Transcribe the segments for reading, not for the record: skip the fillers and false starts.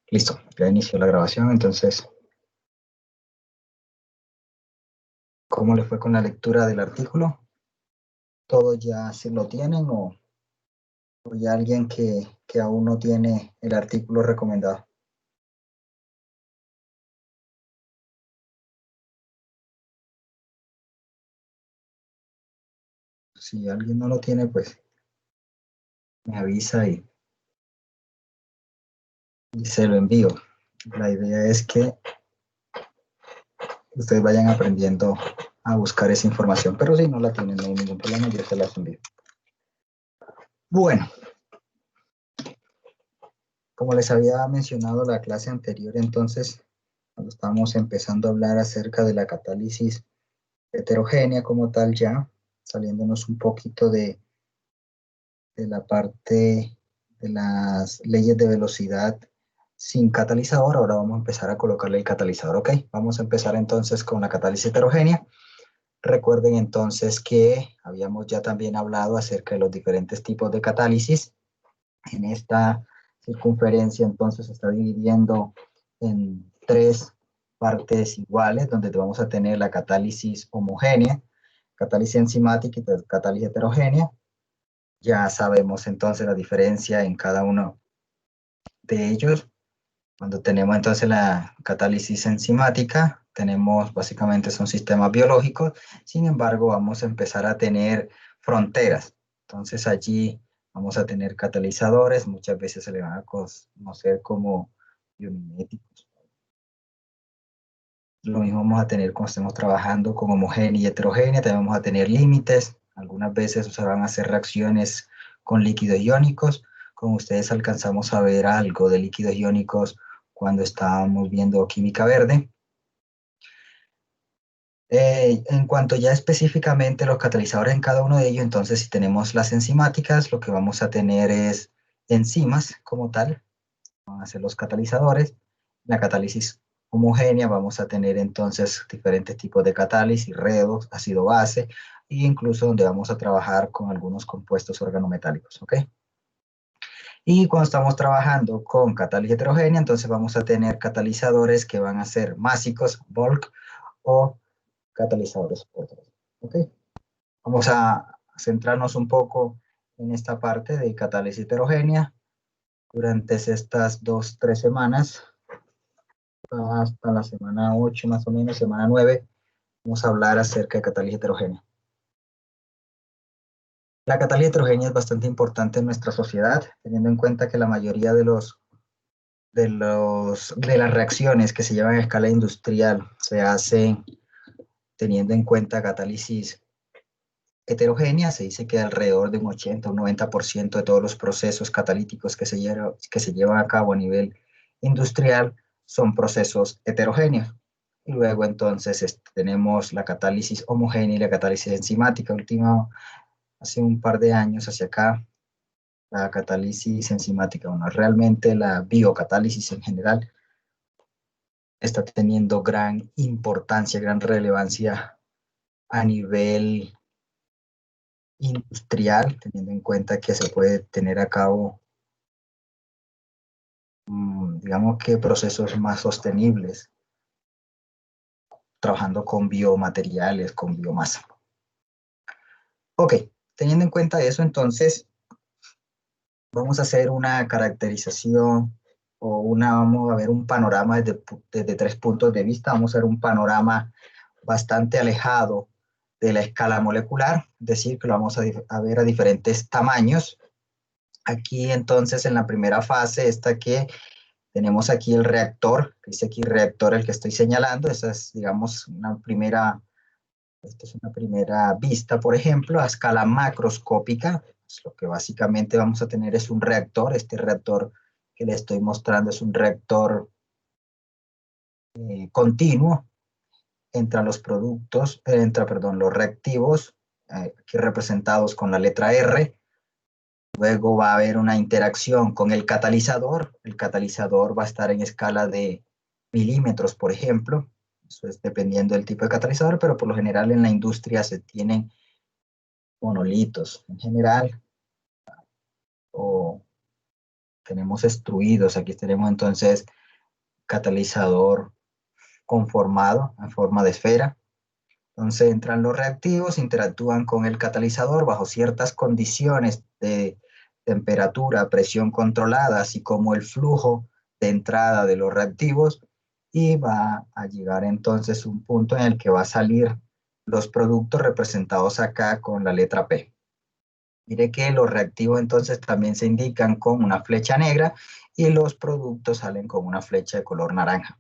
Listo, ya inició la grabación, entonces, ¿cómo le fue con la lectura del artículo? ¿Todos ya se lo tienen o hay alguien que aún no tiene el artículo recomendado? Si alguien no lo tiene, pues me avisa y se lo envío. La idea es que ustedes vayan aprendiendo a buscar esa información, pero si no la tienen, no hay ningún problema, yo se las envío. Bueno, como les había mencionado la clase anterior, entonces, cuando estábamos empezando a hablar acerca de la catálisis heterogénea como tal, ya saliéndonos un poquito de la parte de las leyes de velocidad sin catalizador, ahora vamos a empezar a colocarle el catalizador, ¿ok? Vamos a empezar entonces con la catálisis heterogénea. Recuerden entonces que habíamos ya también hablado acerca de los diferentes tipos de catálisis. En esta circunferencia entonces se está dividiendo en tres partes iguales, donde vamos a tener la catálisis homogénea, catálisis enzimática y catálisis heterogénea. Ya sabemos entonces la diferencia en cada uno de ellos. Cuando tenemos entonces la catálisis enzimática, tenemos básicamente son sistemas biológicos, sin embargo vamos a empezar a tener fronteras. Entonces allí vamos a tener catalizadores, muchas veces se le van a conocer como biomiméticos. Lo mismo vamos a tener cuando estemos trabajando con homogénea y heterogénea, también vamos a tener límites, algunas veces se van a hacer reacciones con líquidos iónicos, como ustedes alcanzamos a ver algo de líquidos iónicos cuando estábamos viendo química verde. En cuanto ya específicamente los catalizadores en cada uno de ellos, entonces si tenemos las enzimáticas, lo que vamos a tener es enzimas como tal, van a ser los catalizadores. La catálisis homogénea vamos a tener entonces diferentes tipos de catálisis, redox, ácido base, e incluso donde vamos a trabajar con algunos compuestos organometálicos, ¿ok? Y cuando estamos trabajando con catálisis heterogénea, entonces vamos a tener catalizadores que van a ser másicos, bulk, o catalizadores otros, ¿ok? Vamos a centrarnos un poco en esta parte de catálisis heterogénea durante estas 2-3 semanas, hasta la semana 8 más o menos, semana 9, vamos a hablar acerca de catálisis heterogénea. La catálisis heterogénea es bastante importante en nuestra sociedad, teniendo en cuenta que la mayoría de las reacciones que se llevan a escala industrial se hacen teniendo en cuenta catálisis heterogénea. Se dice que alrededor de un 80 o un 90% de todos los procesos catalíticos que se llevan a cabo a nivel industrial son procesos heterogéneos. Y luego entonces tenemos la catálisis homogénea y la catálisis enzimática. Hace un par de años hacia acá, la catálisis enzimática, bueno, realmente la biocatálisis en general, está teniendo gran importancia, gran relevancia a nivel industrial, teniendo en cuenta que se puede tener a cabo, digamos que procesos más sostenibles, trabajando con biomateriales, con biomasa. Ok, teniendo en cuenta eso, entonces vamos a hacer una caracterización vamos a ver un panorama desde 3 puntos de vista. Vamos a ver un panorama bastante alejado de la escala molecular, es decir, que lo vamos a ver a diferentes tamaños. Aquí entonces en la primera fase, tenemos aquí el reactor, que dice aquí reactor el que estoy señalando. Esa es, digamos, esta es una primera vista, por ejemplo, a escala macroscópica. Pues lo que básicamente vamos a tener es un reactor. Este reactor que le estoy mostrando es un reactor continuo. Entra los productos, los reactivos, aquí representados con la letra R. Luego va a haber una interacción con el catalizador. El catalizador va a estar en escala de milímetros, por ejemplo. Eso es dependiendo del tipo de catalizador, pero por lo general en la industria se tienen monolitos en general, o tenemos extruidos. Aquí tenemos entonces catalizador conformado en forma de esfera. Entonces entran los reactivos, interactúan con el catalizador bajo ciertas condiciones de temperatura, presión controlada, así como el flujo de entrada de los reactivos, y va a llegar entonces un punto en el que va a salir los productos representados acá con la letra P. Mire que los reactivos entonces también se indican con una flecha negra y los productos salen con una flecha de color naranja.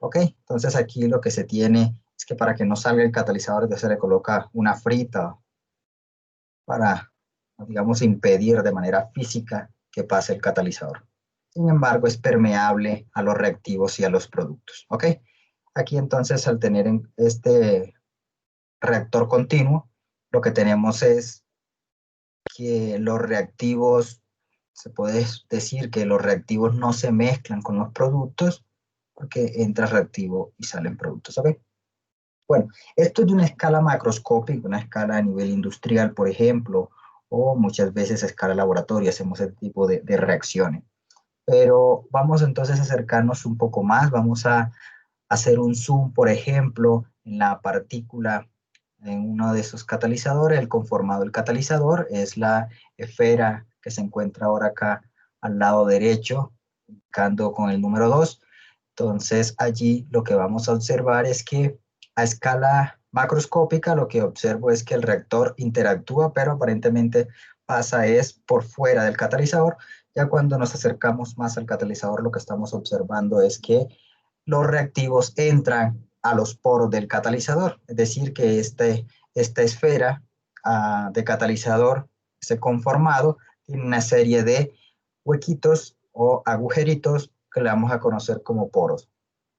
¿Ok? Entonces aquí lo que se tiene es que para que no salga el catalizador, entonces se le coloca una frita para, digamos, impedir de manera física que pase el catalizador. Sin embargo, es permeable a los reactivos y a los productos. ¿Ok? Aquí entonces al tener este reactor continuo, lo que tenemos es que los reactivos, se puede decir que los reactivos no se mezclan con los productos porque entra reactivo y salen productos. ¿Ok? Bueno, esto es de una escala macroscópica, una escala a nivel industrial, por ejemplo, o muchas veces a escala laboratorio hacemos este tipo de reacciones. Pero vamos entonces a acercarnos un poco más, vamos a hacer un zoom, por ejemplo, en la partícula, en uno de esos catalizadores, el conformado del catalizador, es la esfera que se encuentra ahora acá al lado derecho, indicando con el número 2. Entonces allí lo que vamos a observar es que a escala macroscópica lo que observo es que el reactor interactúa, pero aparentemente pasa es por fuera del catalizador. Ya cuando nos acercamos más al catalizador lo que estamos observando es que los reactivos entran a los poros del catalizador, es decir, que esta esfera de catalizador, ese conformado, tiene una serie de huequitos o agujeritos que le vamos a conocer como poros.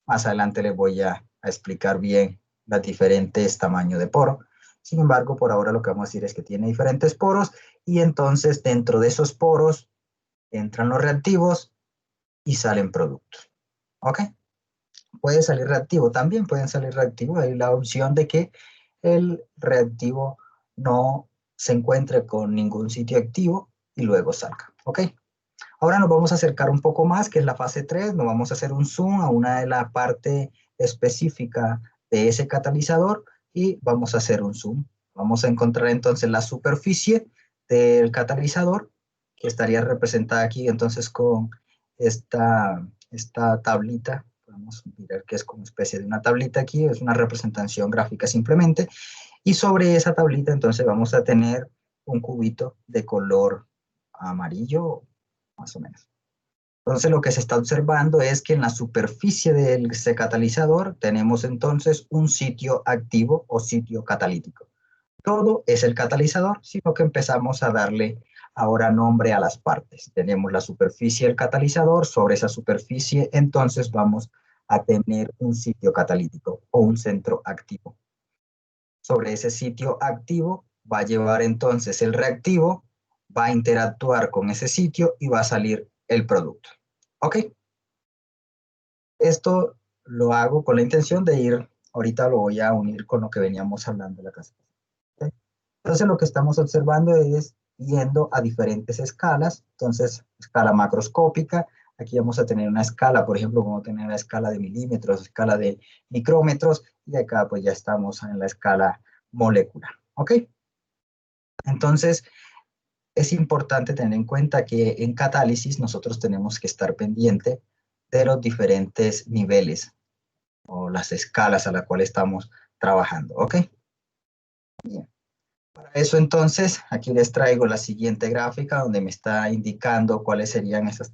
Más adelante les voy a explicar bien los diferentes tamaños de poro. Sin embargo, por ahora lo que vamos a decir es que tiene diferentes poros y entonces dentro de esos poros entran los reactivos y salen productos. ¿Ok? Puede salir reactivo, también pueden salir reactivos. Hay la opción de que el reactivo no se encuentre con ningún sitio activo y luego salga. ¿Ok? Ahora nos vamos a acercar un poco más, que es la fase 3. Nos vamos a hacer un zoom a una de la parte específica de ese catalizador y vamos a hacer un zoom. Vamos a encontrar entonces la superficie del catalizador, que estaría representada aquí entonces con esta tablita. Podemos mirar que es como especie de una tablita aquí, es una representación gráfica simplemente. Y sobre esa tablita entonces vamos a tener un cubito de color amarillo, más o menos. Entonces lo que se está observando es que en la superficie de ese catalizador tenemos entonces un sitio activo o sitio catalítico. Todo es el catalizador, sino que empezamos a darle ahora nombre a las partes. Tenemos la superficie del catalizador, sobre esa superficie entonces vamos a tener un sitio catalítico o un centro activo. Sobre ese sitio activo va a llevar entonces el reactivo, va a interactuar con ese sitio y va a salir el producto. ¿Ok? Esto lo hago con la intención de ir, ahorita lo voy a unir con lo que veníamos hablando de la clase. ¿Ok? Entonces lo que estamos observando es yendo a diferentes escalas. Entonces, escala macroscópica, aquí vamos a tener una escala, por ejemplo, vamos a tener una escala de milímetros, escala de micrómetros, y acá pues ya estamos en la escala molecular. ¿Ok? Entonces, es importante tener en cuenta que en catálisis nosotros tenemos que estar pendiente de los diferentes niveles o las escalas a las cuales estamos trabajando. ¿Ok? Bien. Para eso entonces, aquí les traigo la siguiente gráfica donde me está indicando cuáles serían esas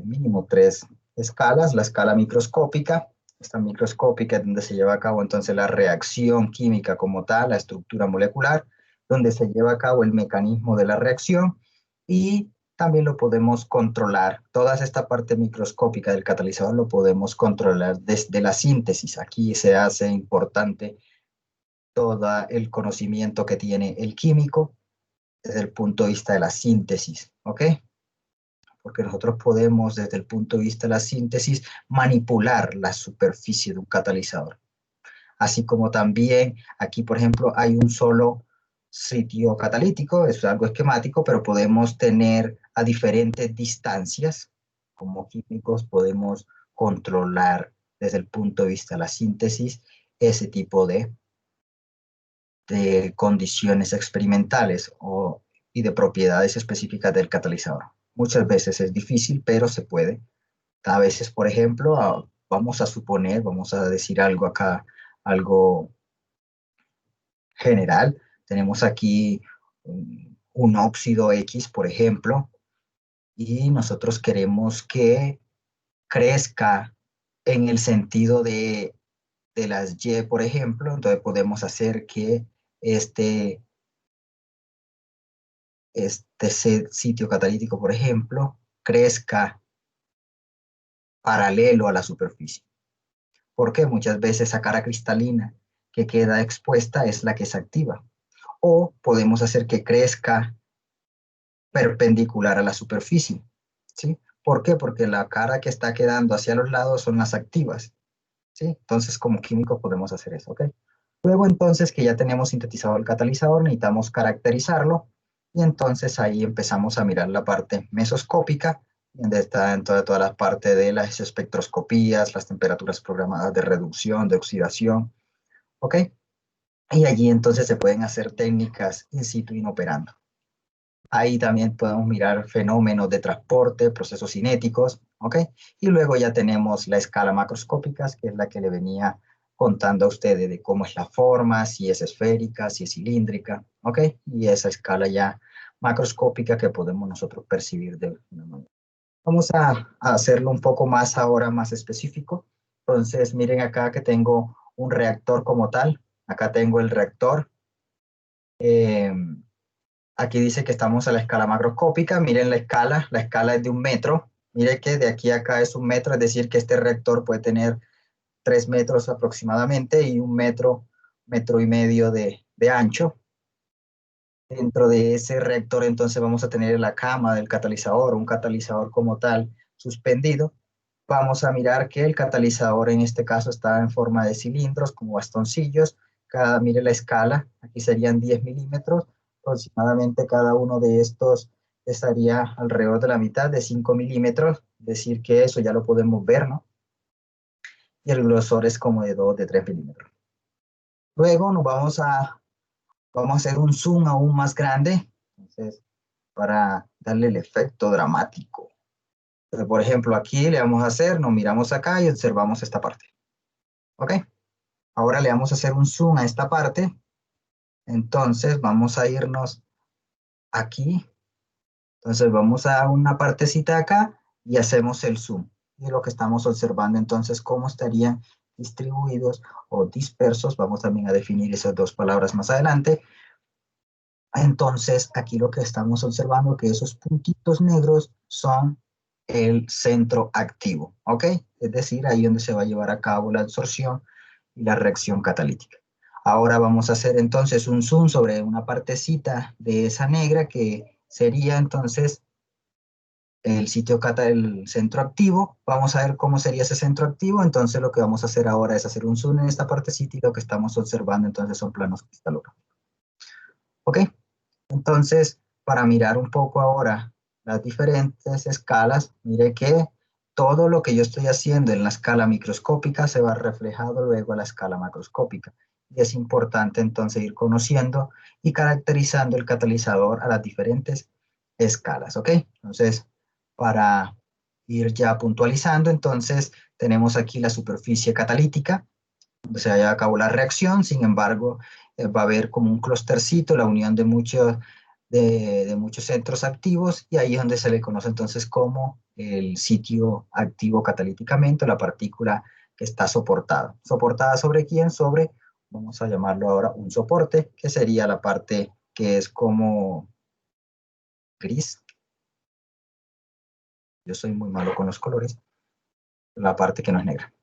mínimo tres escalas. La escala microscópica, esta microscópica es donde se lleva a cabo entonces la reacción química como tal, la estructura molecular, donde se lleva a cabo el mecanismo de la reacción y también lo podemos controlar. Toda esta parte microscópica del catalizador lo podemos controlar desde la síntesis. Aquí se hace importante todo el conocimiento que tiene el químico desde el punto de vista de la síntesis, ¿ok? Porque nosotros podemos, desde el punto de vista de la síntesis, manipular la superficie de un catalizador. Así como también aquí, por ejemplo, hay un solo sitio catalítico, es algo esquemático, pero podemos tener a diferentes distancias como químicos podemos controlar desde el punto de vista de la síntesis ese tipo de condiciones experimentales y de propiedades específicas del catalizador. Muchas veces es difícil, pero se puede. A veces, por ejemplo, vamos a suponer, vamos a decir algo acá, algo general. Tenemos aquí un óxido X, por ejemplo, y nosotros queremos que crezca en el sentido de las Y, por ejemplo. Entonces podemos hacer que este, este sitio catalítico, por ejemplo, crezca paralelo a la superficie. Porque muchas veces esa cara cristalina que queda expuesta es la que se activa. O podemos hacer que crezca perpendicular a la superficie, ¿sí? ¿Por qué? Porque la cara que está quedando hacia los lados son las activas, ¿sí? Entonces, como químicos podemos hacer eso, ¿ok? Luego, entonces, que ya tenemos sintetizado el catalizador, necesitamos caracterizarlo, y entonces ahí empezamos a mirar la parte mesoscópica, donde está en toda la parte de las espectroscopías, las temperaturas programadas de reducción, de oxidación, ¿ok? Y allí entonces se pueden hacer técnicas in situ inoperando. Ahí también podemos mirar fenómenos de transporte, procesos cinéticos, ¿ok? Y luego ya tenemos la escala macroscópica, que es la que le venía contando a ustedes de cómo es la forma, si es esférica, si es cilíndrica, ¿ok? Y esa escala ya macroscópica que podemos nosotros percibir de una manera. Vamos a hacerlo un poco más ahora, más específico. Entonces, miren acá que tengo un reactor como tal. Acá tengo el reactor. Eh, Aquí dice que estamos a la escala macroscópica. Miren la escala es de 1 metro. Mire que de aquí a acá es 1 metro, es decir, que este reactor puede tener 3 metros aproximadamente y 1 metro, 1,5 metros de ancho. Dentro de ese reactor entonces vamos a tener la cama del catalizador, un catalizador como tal suspendido. Vamos a mirar que el catalizador en este caso está en forma de cilindros, como bastoncillos. Mire la escala, aquí serían 10 milímetros. Aproximadamente cada uno de estos estaría alrededor de la mitad de 5 milímetros. Decir que eso ya lo podemos ver, ¿no? Y el grosor es como de 2, de 3 milímetros. Luego vamos a hacer un zoom aún más grande. Entonces, para darle el efecto dramático. Entonces, por ejemplo, aquí le vamos a hacer, nos miramos acá y observamos esta parte. ¿Ok? Ahora le vamos a hacer un zoom a esta parte. Entonces vamos a irnos aquí. Entonces vamos a una partecita acá y hacemos el zoom. Y lo que estamos observando entonces cómo estarían distribuidos o dispersos. Vamos también a definir esas dos palabras más adelante. Entonces aquí lo que estamos observando que esos puntitos negros son el centro activo. ¿Ok? Es decir, ahí donde se va a llevar a cabo la absorción y la reacción catalítica. Ahora vamos a hacer entonces un zoom sobre una partecita de esa negra que sería entonces el el centro activo. Vamos a ver cómo sería ese centro activo. Entonces lo que vamos a hacer ahora es hacer un zoom en esta partecita y lo que estamos observando entonces son planos cristalográficos. ¿Ok? Entonces, para mirar un poco ahora las diferentes escalas, mire que todo lo que yo estoy haciendo en la escala microscópica se va reflejado luego a la escala macroscópica. Y es importante entonces ir conociendo y caracterizando el catalizador a las diferentes escalas, ¿ok? Entonces, para ir ya puntualizando, entonces tenemos aquí la superficie catalítica, donde se lleva a cabo la reacción. Sin embargo, va a haber como un clustercito, la unión de muchos centros activos, y ahí es donde se le conoce entonces como el sitio activo catalíticamente, la partícula que está soportada. ¿Soportada sobre quién? Sobre, vamos a llamarlo ahora un soporte, que sería la parte que es como gris. Yo soy muy malo con los colores. La parte que no es negra.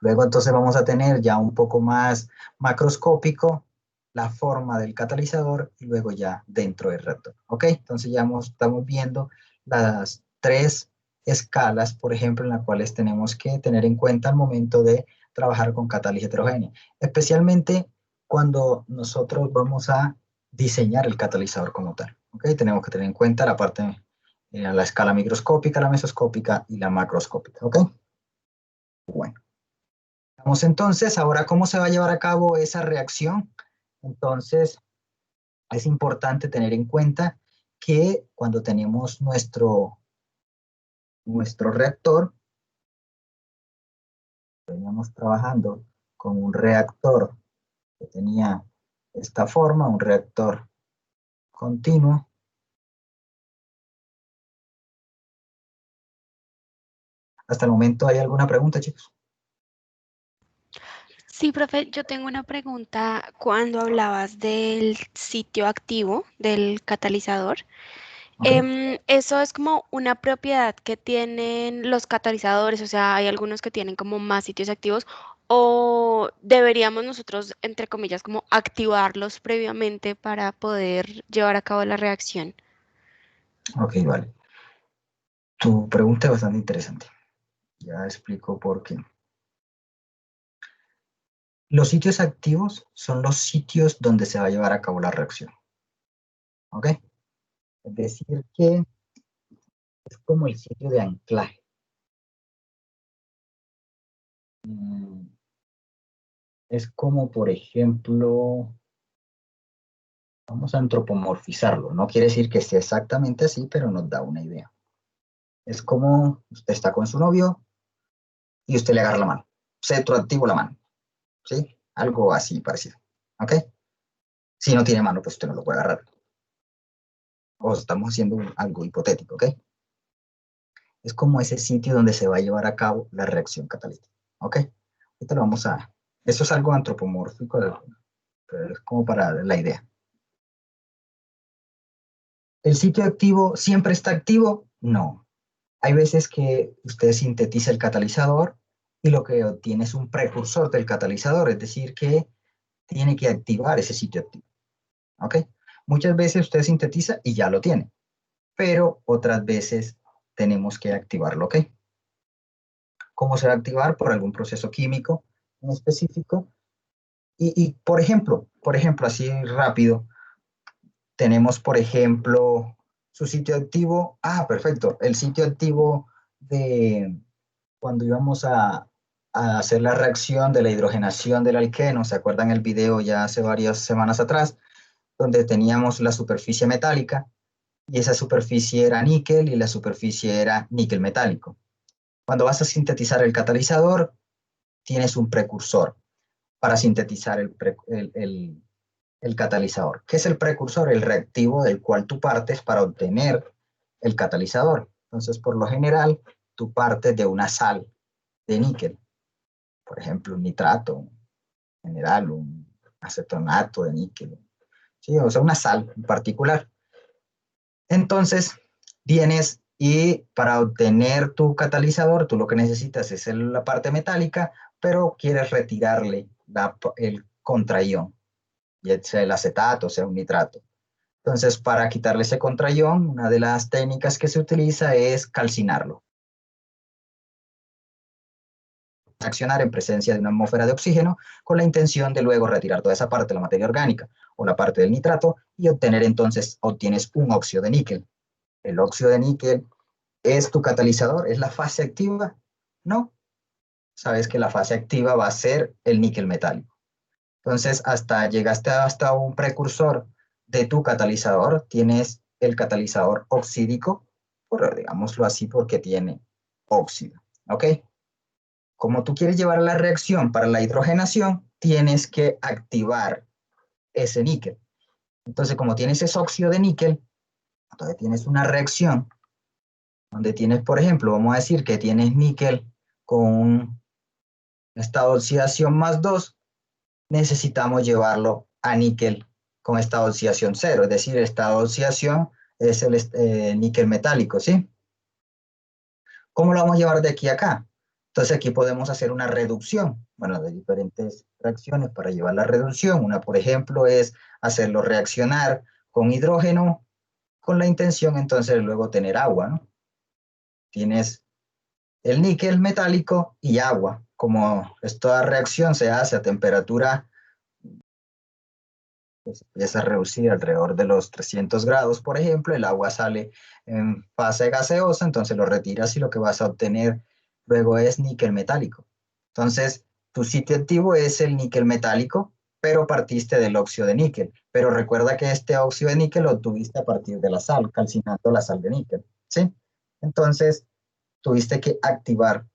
Luego entonces vamos a tener ya un poco más macroscópico la forma del catalizador y luego ya dentro del reactor. ¿Ok? Entonces ya estamos viendo las tres escalas, por ejemplo, en las cuales tenemos que tener en cuenta al momento de trabajar con catálisis heterogénea. Especialmente cuando nosotros vamos a diseñar el catalizador como tal. ¿Ok? Tenemos que tener en cuenta la parte la escala microscópica, la mesoscópica y la macroscópica, ¿ok? Bueno, vamos entonces, ahora, ¿cómo se va a llevar a cabo esa reacción? Entonces, es importante tener en cuenta que cuando tenemos nuestro reactor, veníamos trabajando con un reactor que tenía esta forma, un reactor continuo. Hasta el momento, ¿hay alguna pregunta, chicos? Sí, profe, yo tengo una pregunta. Cuando hablabas del sitio activo del catalizador, ¿Ok? eso es como una propiedad que tienen los catalizadores, o sea, hay algunos que tienen como más sitios activos, o deberíamos nosotros, entre comillas, como activarlos previamente para poder llevar a cabo la reacción. Ok, vale. Tu pregunta es bastante interesante. Ya explico por qué. Los sitios activos son los sitios donde se va a llevar a cabo la reacción. ¿Ok? Es decir, que es como el sitio de anclaje. Mm, Es como, por ejemplo, vamos a antropomorfizarlo. No quiere decir que sea exactamente así, pero nos da una idea. Es como usted está con su novio y usted le agarra la mano. Centro activo la mano. ¿Sí? Algo así parecido. ¿Ok? Si no tiene mano, pues usted no lo puede agarrar. O estamos haciendo algo hipotético, ¿ok? Es como ese sitio donde se va a llevar a cabo la reacción catalítica. ¿Ok? Ahorita lo vamos a... Eso es algo antropomórfico, pero es como para la idea. ¿El sitio activo siempre está activo? No. Hay veces que usted sintetiza el catalizador y lo que obtiene es un precursor del catalizador, es decir, que tiene que activar ese sitio activo. ¿Ok? Muchas veces usted sintetiza y ya lo tiene, pero otras veces tenemos que activarlo. ¿Ok? ¿Cómo se va a activar? Por algún proceso químico en específico. Por ejemplo, así rápido, tenemos, por ejemplo, su sitio activo. Ah, perfecto. El sitio activo de cuando íbamos a hacer la reacción de la hidrogenación del alqueno. ¿Se acuerdan el video ya hace varias semanas atrás? Donde teníamos la superficie metálica y esa superficie era níquel y la superficie era níquel metálico. Cuando vas a sintetizar el catalizador, tienes un precursor para sintetizar el catalizador. ¿Qué es el precursor? El reactivo del cual tú partes para obtener el catalizador. Entonces, por lo general, tú partes de una sal de níquel, por ejemplo, un nitrato, un mineral, un acetonato de níquel, ¿sí? O sea, una sal en particular. Entonces, vienes y para obtener tu catalizador, tú lo que necesitas es la parte metálica, pero quieres retirarle el contraión, ya sea el acetato, sea un nitrato. Entonces, para quitarle ese contraión, una de las técnicas que se utiliza es calcinarlo. Accionar en presencia de una atmósfera de oxígeno con la intención de luego retirar toda esa parte de la materia orgánica o la parte del nitrato y obtener entonces, obtienes un óxido de níquel. El óxido de níquel es tu catalizador, es la fase activa. No, sabes que la fase activa va a ser el níquel metálico. Entonces, hasta llegaste hasta un precursor de tu catalizador, tienes el catalizador oxídico, por, digámoslo así, porque tiene óxido. ¿Ok? Como tú quieres llevar la reacción para la hidrogenación, tienes que activar ese níquel. Entonces, como tienes ese óxido de níquel, entonces tienes una reacción donde tienes, por ejemplo, vamos a decir que tienes níquel con un estado de oxidación +2, necesitamos llevarlo a níquel con estado de oxidación 0, es decir, el estado de oxidación es el níquel metálico, ¿sí? ¿Cómo lo vamos a llevar de aquí a acá? Entonces aquí podemos hacer una reducción, bueno, de diferentes reacciones para llevar la reducción. Una, por ejemplo, es hacerlo reaccionar con hidrógeno con la intención entonces de luego tener agua, ¿no? Tienes el níquel metálico y agua. Como esta reacción se hace a temperatura pues empieza a reducir alrededor de los 300 grados, por ejemplo, el agua sale en fase gaseosa, entonces lo retiras y lo que vas a obtener luego es níquel metálico. Entonces, tu sitio activo es el níquel metálico, pero partiste del óxido de níquel. Pero recuerda que este óxido de níquel lo obtuviste a partir de la sal, calcinando la sal de níquel, ¿sí? Entonces, tuviste que activar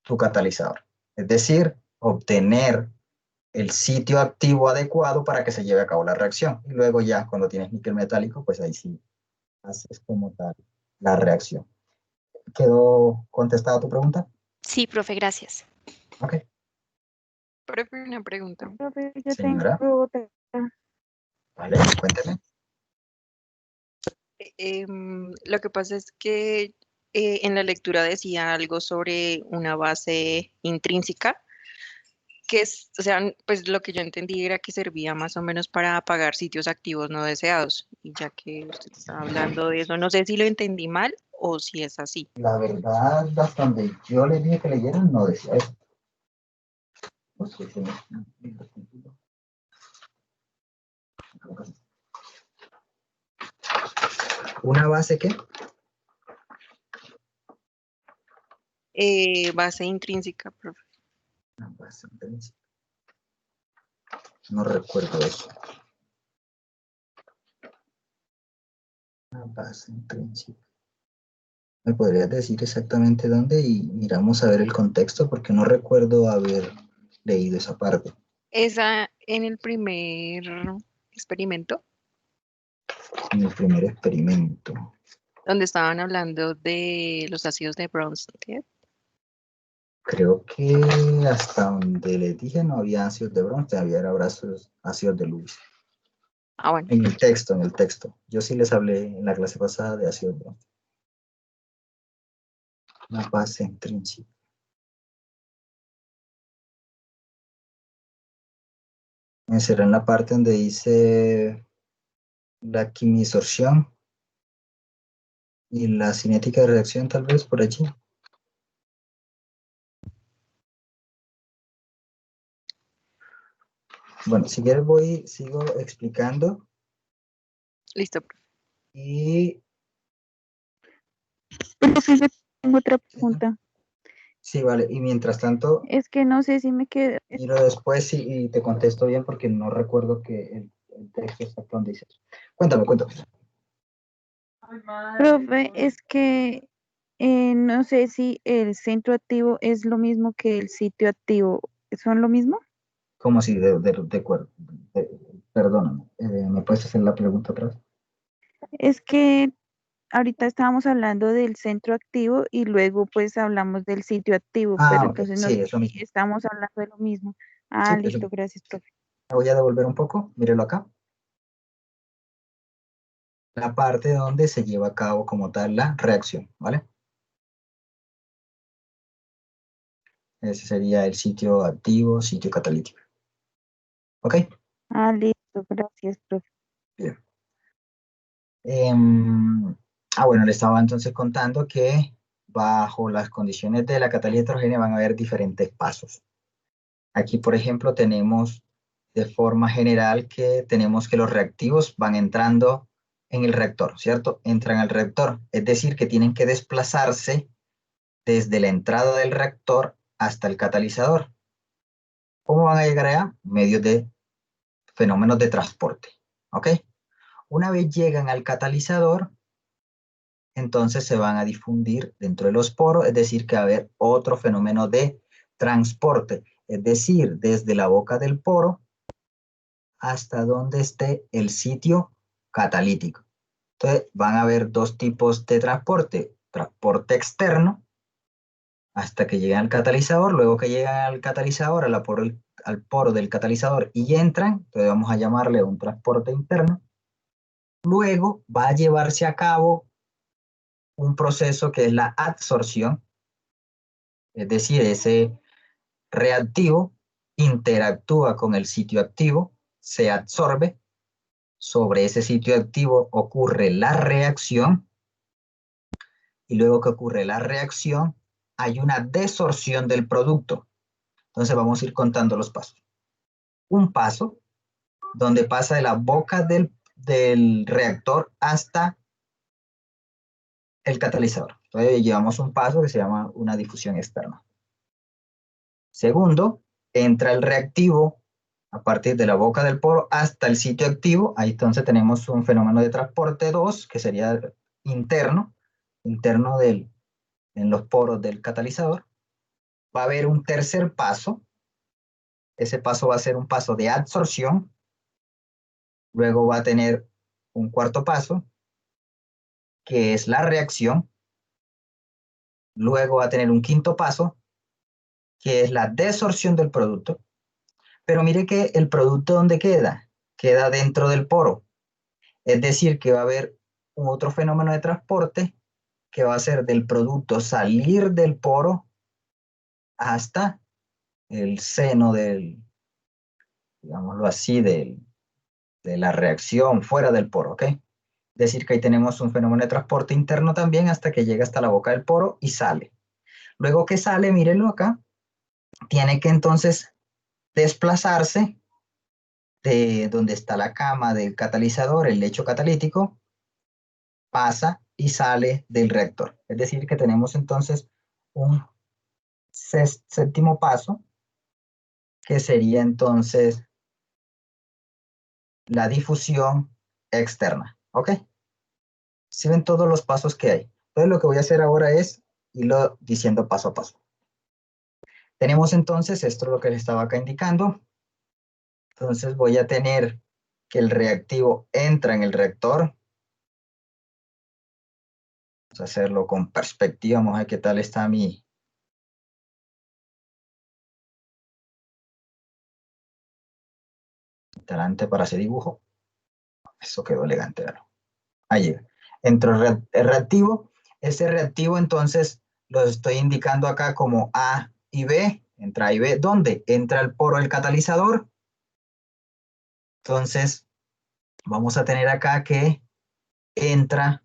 tu catalizador, es decir, obtener el sitio activo adecuado para que se lleve a cabo la reacción. Y luego ya cuando tienes níquel metálico, pues ahí sí haces como tal la reacción. ¿Quedó contestada tu pregunta? Sí, profe, gracias. Ok. Profe, una pregunta. Profe, yo Señora, tengo otra. vale, cuénteme. Lo que pasa es que en la lectura decía algo sobre una base intrínseca, que es, o sea, pues lo que yo entendí era que servía más o menos para apagar sitios activos no deseados. Y ya que usted está hablando de eso, no sé si lo entendí mal o si es así. La verdad, hasta donde yo le dije que leyeran, no decía eso. No sé si ¿una base qué? Base intrínseca, profe. Una base intrínseca. No recuerdo eso. Una base intrínseca. ¿Me podrías decir exactamente dónde? Y miramos a ver el contexto, porque no recuerdo haber leído esa parte. Esa en el primer experimento, En el primer experimento. donde estaban hablando de los ácidos de Bronsted. Creo que hasta donde les dije no había ácidos de bronce, había ácidos de Lewis. Ah, bueno. En el texto. Yo sí les hablé en la clase pasada de ácidos de bronce. Una base intrínseca. Será en la parte donde dice la quimisorción y la cinética de reacción, tal vez por allí. Bueno, si quieres sigo explicando Listo, profe. y Profe, yo tengo otra pregunta. sí, vale, y mientras tanto, Es que no sé si me quedo. miro después y te contesto bien porque no recuerdo que el texto exacto donde dice eso. Cuéntame. Profe, es que no sé si el centro activo es lo mismo que el sitio activo. ¿Son lo mismo? Como si de acuerdo. Perdóname, ¿me puedes hacer la pregunta otra vez? Es que ahorita estábamos hablando del centro activo y luego pues hablamos del sitio activo, pero Ok, entonces no sí, sé eso si mismo. estamos hablando de lo mismo. Ah, Sí, eso listo, mismo. gracias, profe. Me voy a devolver un poco, mírelo acá. La parte donde se lleva a cabo como tal la reacción, ¿vale? Ese sería el sitio activo, sitio catalítico. ¿Ok? Ah, listo, gracias, profe. Bien. Bueno, le estaba entonces contando que bajo las condiciones de la catálisis heterogénea van a haber diferentes pasos. Aquí, por ejemplo, tenemos de forma general que tenemos que los reactivos van entrando en el reactor, ¿cierto? Entran al reactor, es decir, que tienen que desplazarse desde la entrada del reactor hasta el catalizador. ¿Cómo van a llegar allá? Medios de fenómenos de transporte, ¿ok? Una vez llegan al catalizador, entonces se van a difundir dentro de los poros, es decir, que va a haber otro fenómeno de transporte, es decir, desde la boca del poro hasta donde esté el sitio catalítico. Entonces, van a haber dos tipos de transporte. Transporte externo, hasta que lleguen al catalizador, luego que llegan al catalizador, al poro del catalizador y entran, entonces vamos a llamarle un transporte interno. Luego va a llevarse a cabo un proceso que es la adsorción, es decir, ese reactivo interactúa con el sitio activo, se absorbe, sobre ese sitio activo ocurre la reacción y luego que ocurre la reacción hay una desorción del producto. Entonces vamos a ir contando los pasos. Un paso donde pasa de la boca del reactor hasta el catalizador. Entonces llevamos un paso que se llama una difusión externa. Segundo, entra el reactivo a partir de la boca del poro hasta el sitio activo. Ahí entonces tenemos un fenómeno de transporte 2, que sería interno en los poros del catalizador. Va a haber un tercer paso. Ese paso va a ser un paso de adsorción. Luego va a tener un cuarto paso, que es la reacción. Luego va a tener un quinto paso, que es la desorción del producto. Pero mire que el producto, ¿dónde queda? Queda dentro del poro. Es decir, que va a haber un otro fenómeno de transporte que va a ser del producto salir del poro hasta el seno digámoslo así, de la reacción fuera del poro, ¿ok? Es decir, que ahí tenemos un fenómeno de transporte interno también hasta que llega hasta la boca del poro y sale. Luego que sale, mírenlo acá, tiene que entonces desplazarse de donde está la cama del catalizador, el lecho catalítico, pasa y sale del reactor. Es decir, que tenemos entonces un séptimo paso, que sería entonces la difusión externa. ¿Ok? Si ven todos los pasos que hay. Entonces lo que voy a hacer ahora es irlo diciendo paso a paso. Tenemos entonces, esto es lo que les estaba acá indicando. Entonces voy a tener que el reactivo entra en el reactor. Vamos a hacerlo con perspectiva. Vamos a ver qué tal está mi talante para ese dibujo. Eso quedó elegante, ¿verdad? Ahí llega. Entra el reactivo. Ese reactivo entonces lo estoy indicando acá como A y B. Entra A y B. ¿Dónde? Entra el poro del catalizador. Entonces vamos a tener acá que entra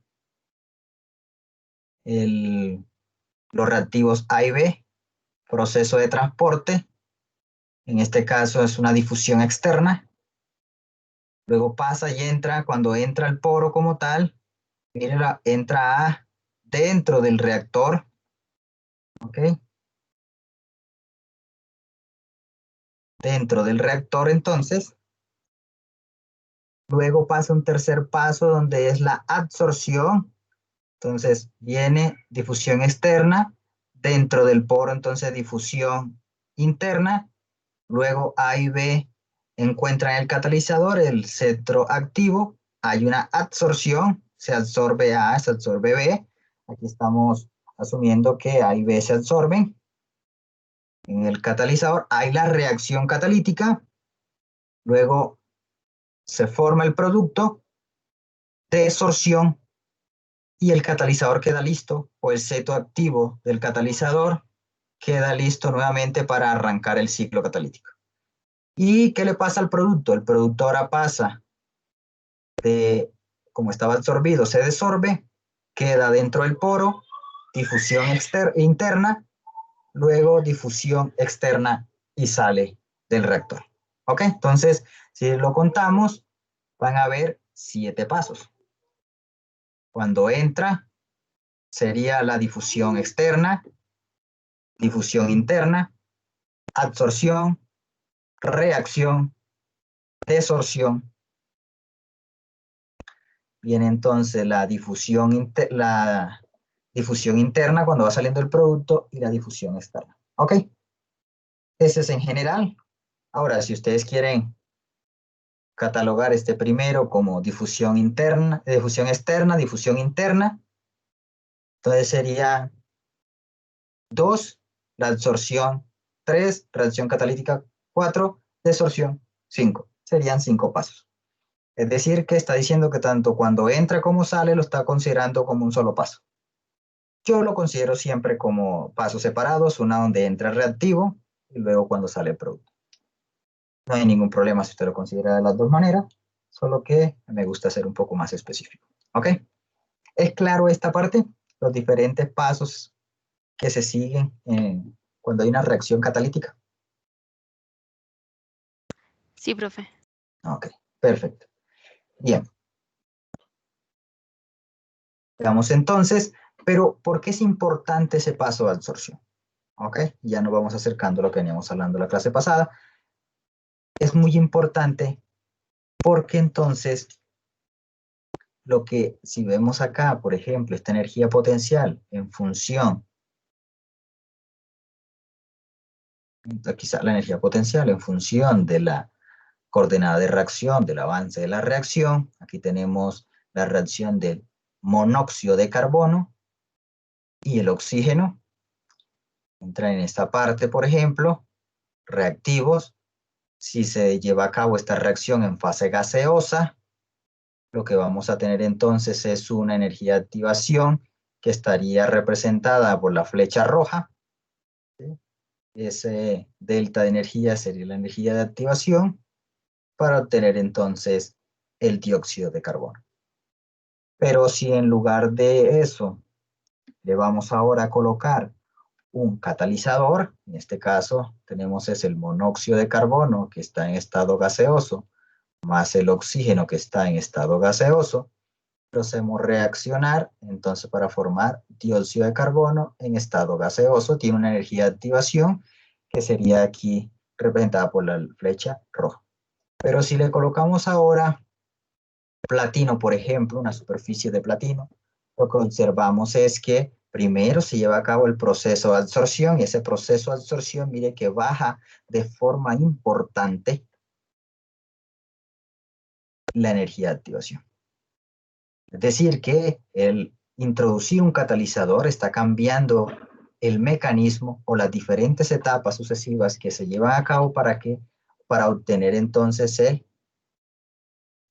los reactivos A y B. Proceso de transporte. En este caso es una difusión externa. Luego pasa y entra. Cuando entra el poro como tal, mira, entra A dentro del reactor. ¿Ok? Dentro del reactor, entonces, luego pasa un tercer paso donde es la adsorción. Entonces viene difusión externa, dentro del poro entonces difusión interna, luego A y B encuentran el catalizador, el centro activo, hay una adsorción, se absorbe A, se absorbe B. Aquí estamos asumiendo que A y B se absorben. En el catalizador hay la reacción catalítica, luego se forma el producto, desorción, y el catalizador queda listo, o el seto activo del catalizador queda listo nuevamente para arrancar el ciclo catalítico. ¿Y qué le pasa al producto? El producto ahora pasa de, como estaba absorbido, se desorbe, queda dentro del poro, difusión interna, luego difusión externa y sale del reactor. ¿Ok? Entonces, si lo contamos, van a haber 7 pasos. Cuando entra, sería la difusión externa, difusión interna, absorción, reacción, desorción. Viene entonces la difusión interna cuando va saliendo el producto y la difusión externa. ¿Ok? Ese es en general. Ahora, si ustedes quieren catalogar este primero como difusión interna, difusión externa, difusión interna, entonces sería 2, la absorción, 3, reacción catalítica, 4, desorción, 5. Serían 5 pasos. Es decir, que está diciendo que tanto cuando entra como sale lo está considerando como un solo paso. Yo lo considero siempre como pasos separados, una donde entra el reactivo y luego cuando sale el producto. No hay ningún problema si usted lo considera de las dos maneras, solo que me gusta ser un poco más específico. ¿Ok? ¿Es claro esta parte? Los diferentes pasos que se siguen cuando hay una reacción catalítica. Sí, profe. Ok, perfecto. Bien. Veamos entonces, pero ¿por qué es importante ese paso de absorción? Ok, ya nos vamos acercando a lo que veníamos hablando la clase pasada. Es muy importante porque entonces lo que, si vemos acá, por ejemplo, esta energía potencial en función, quizá la energía potencial en función de la coordenada de reacción, del avance de la reacción, aquí tenemos la reacción del monóxido de carbono y el oxígeno, entran en esta parte, por ejemplo, reactivos. Si se lleva a cabo esta reacción en fase gaseosa, lo que vamos a tener entonces es una energía de activación que estaría representada por la flecha roja. ¿Sí? Ese delta de energía sería la energía de activación para obtener entonces el dióxido de carbono. Pero si en lugar de eso le vamos ahora a colocar un catalizador, en este caso tenemos es el monóxido de carbono que está en estado gaseoso, más el oxígeno que está en estado gaseoso, procedemos a reaccionar entonces para formar dióxido de carbono en estado gaseoso, tiene una energía de activación que sería aquí representada por la flecha roja. Pero si le colocamos ahora platino, por ejemplo, una superficie de platino, lo que observamos es que primero se lleva a cabo el proceso de absorción y ese proceso de absorción, mire que baja de forma importante la energía de activación. Es decir, que el introducir un catalizador está cambiando el mecanismo o las diferentes etapas sucesivas que se llevan a cabo para obtener entonces el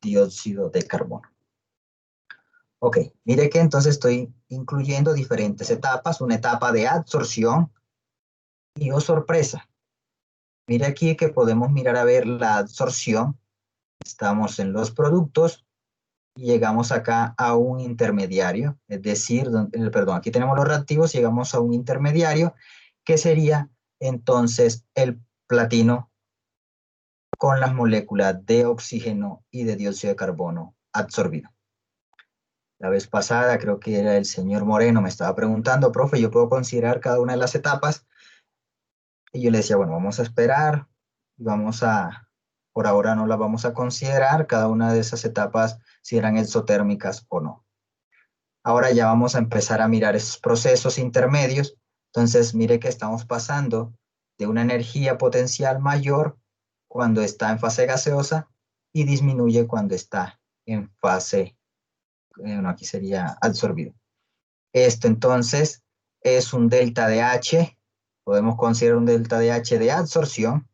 dióxido de carbono. Ok, mire que entonces estoy incluyendo diferentes etapas, una etapa de absorción y oh sorpresa, mire aquí que podemos mirar a ver la absorción, estamos en los productos y llegamos acá a un intermediario, es decir, perdón, aquí tenemos los reactivos, llegamos a un intermediario que sería entonces el platino con las moléculas de oxígeno y de dióxido de carbono absorbido. La vez pasada creo que era el señor Moreno, me estaba preguntando, profe, ¿yo puedo considerar cada una de las etapas? Y yo le decía, bueno, vamos a esperar, por ahora no las vamos a considerar, cada una de esas etapas si eran exotérmicas o no. Ahora ya vamos a empezar a mirar esos procesos intermedios. Entonces, mire que estamos pasando de una energía potencial mayor cuando está en fase gaseosa y disminuye cuando está en fase, bueno, aquí sería absorbido. Esto entonces es un delta de H, podemos considerar un delta de H de absorción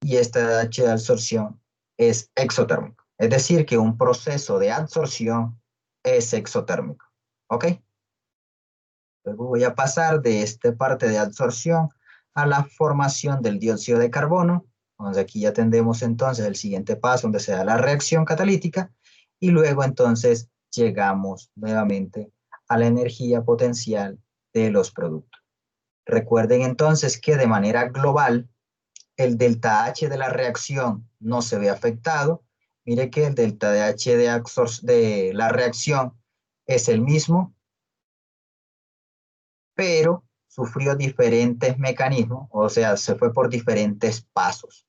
y este H de absorción es exotérmico. Es decir, que un proceso de absorción es exotérmico. ¿Ok? Luego voy a pasar de esta parte de absorción a la formación del dióxido de carbono. Entonces aquí ya tendremos entonces el siguiente paso donde se da la reacción catalítica y luego entonces llegamos nuevamente a la energía potencial de los productos. Recuerden entonces que de manera global el delta H de la reacción no se ve afectado. Mire que el delta de H de la reacción es el mismo, pero sufrió diferentes mecanismos, o sea, se fue por diferentes pasos.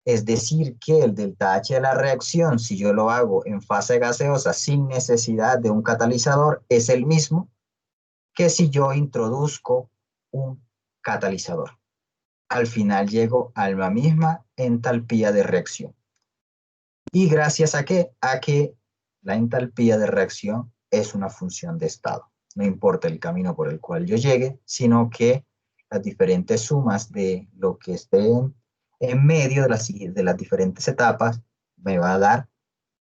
Es decir, que el delta H de la reacción, si yo lo hago en fase gaseosa sin necesidad de un catalizador, es el mismo que si yo introduzco un catalizador. Al final llego a la misma entalpía de reacción. ¿Y gracias a qué? A que la entalpía de reacción es una función de estado. No importa el camino por el cual yo llegue, sino que las diferentes sumas de lo que esté en medio de las diferentes etapas me va a dar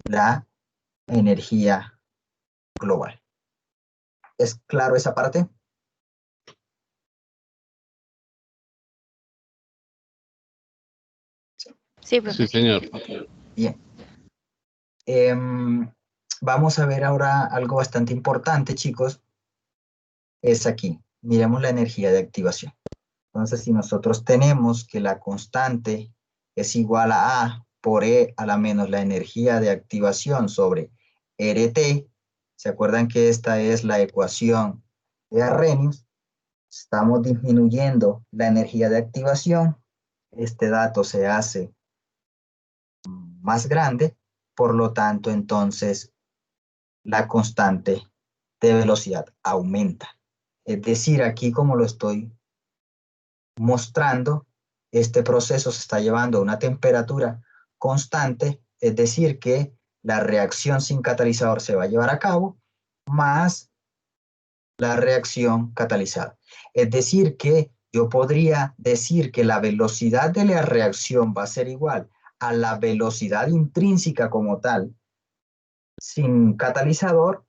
la energía global. ¿Es claro esa parte? Sí, profe. Sí, señor. Bien. Vamos a ver ahora algo bastante importante, chicos. Es aquí. Miremos la energía de activación. Entonces, si nosotros tenemos que la constante es igual a A por E a la menos la energía de activación sobre RT. ¿Se acuerdan que esta es la ecuación de Arrhenius? Estamos disminuyendo la energía de activación. Este dato se hace más grande, por lo tanto, entonces, la constante de velocidad aumenta. Es decir, aquí como lo estoy mostrando, este proceso se está llevando a una temperatura constante, es decir, que la reacción sin catalizador se va a llevar a cabo, más la reacción catalizada. Es decir, que yo podría decir que la velocidad de la reacción va a ser igual a la velocidad intrínseca como tal, sin catalizador,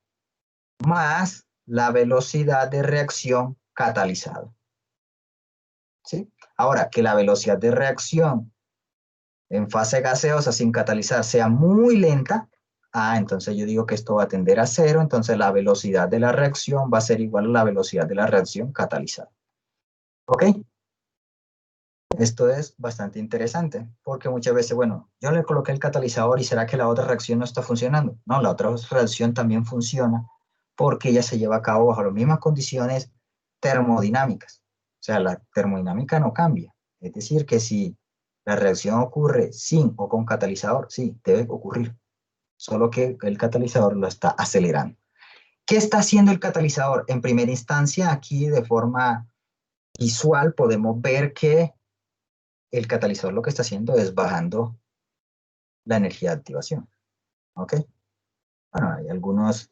más la velocidad de reacción catalizada. ¿Sí? Ahora, que la velocidad de reacción en fase gaseosa sin catalizar sea muy lenta, entonces yo digo que esto va a tender a cero, entonces la velocidad de la reacción va a ser igual a la velocidad de la reacción catalizada. ¿Ok? Esto es bastante interesante, porque muchas veces, bueno, yo le coloqué el catalizador y ¿será que la otra reacción no está funcionando? No, la otra reacción también funciona porque ella se lleva a cabo bajo las mismas condiciones termodinámicas. O sea, la termodinámica no cambia. Es decir, que si la reacción ocurre sin o con catalizador, sí, debe ocurrir. Solo que el catalizador lo está acelerando. ¿Qué está haciendo el catalizador? En primera instancia, aquí de forma visual podemos ver que el catalizador lo que está haciendo es bajando la energía de activación. ¿Ok? Bueno, hay algunas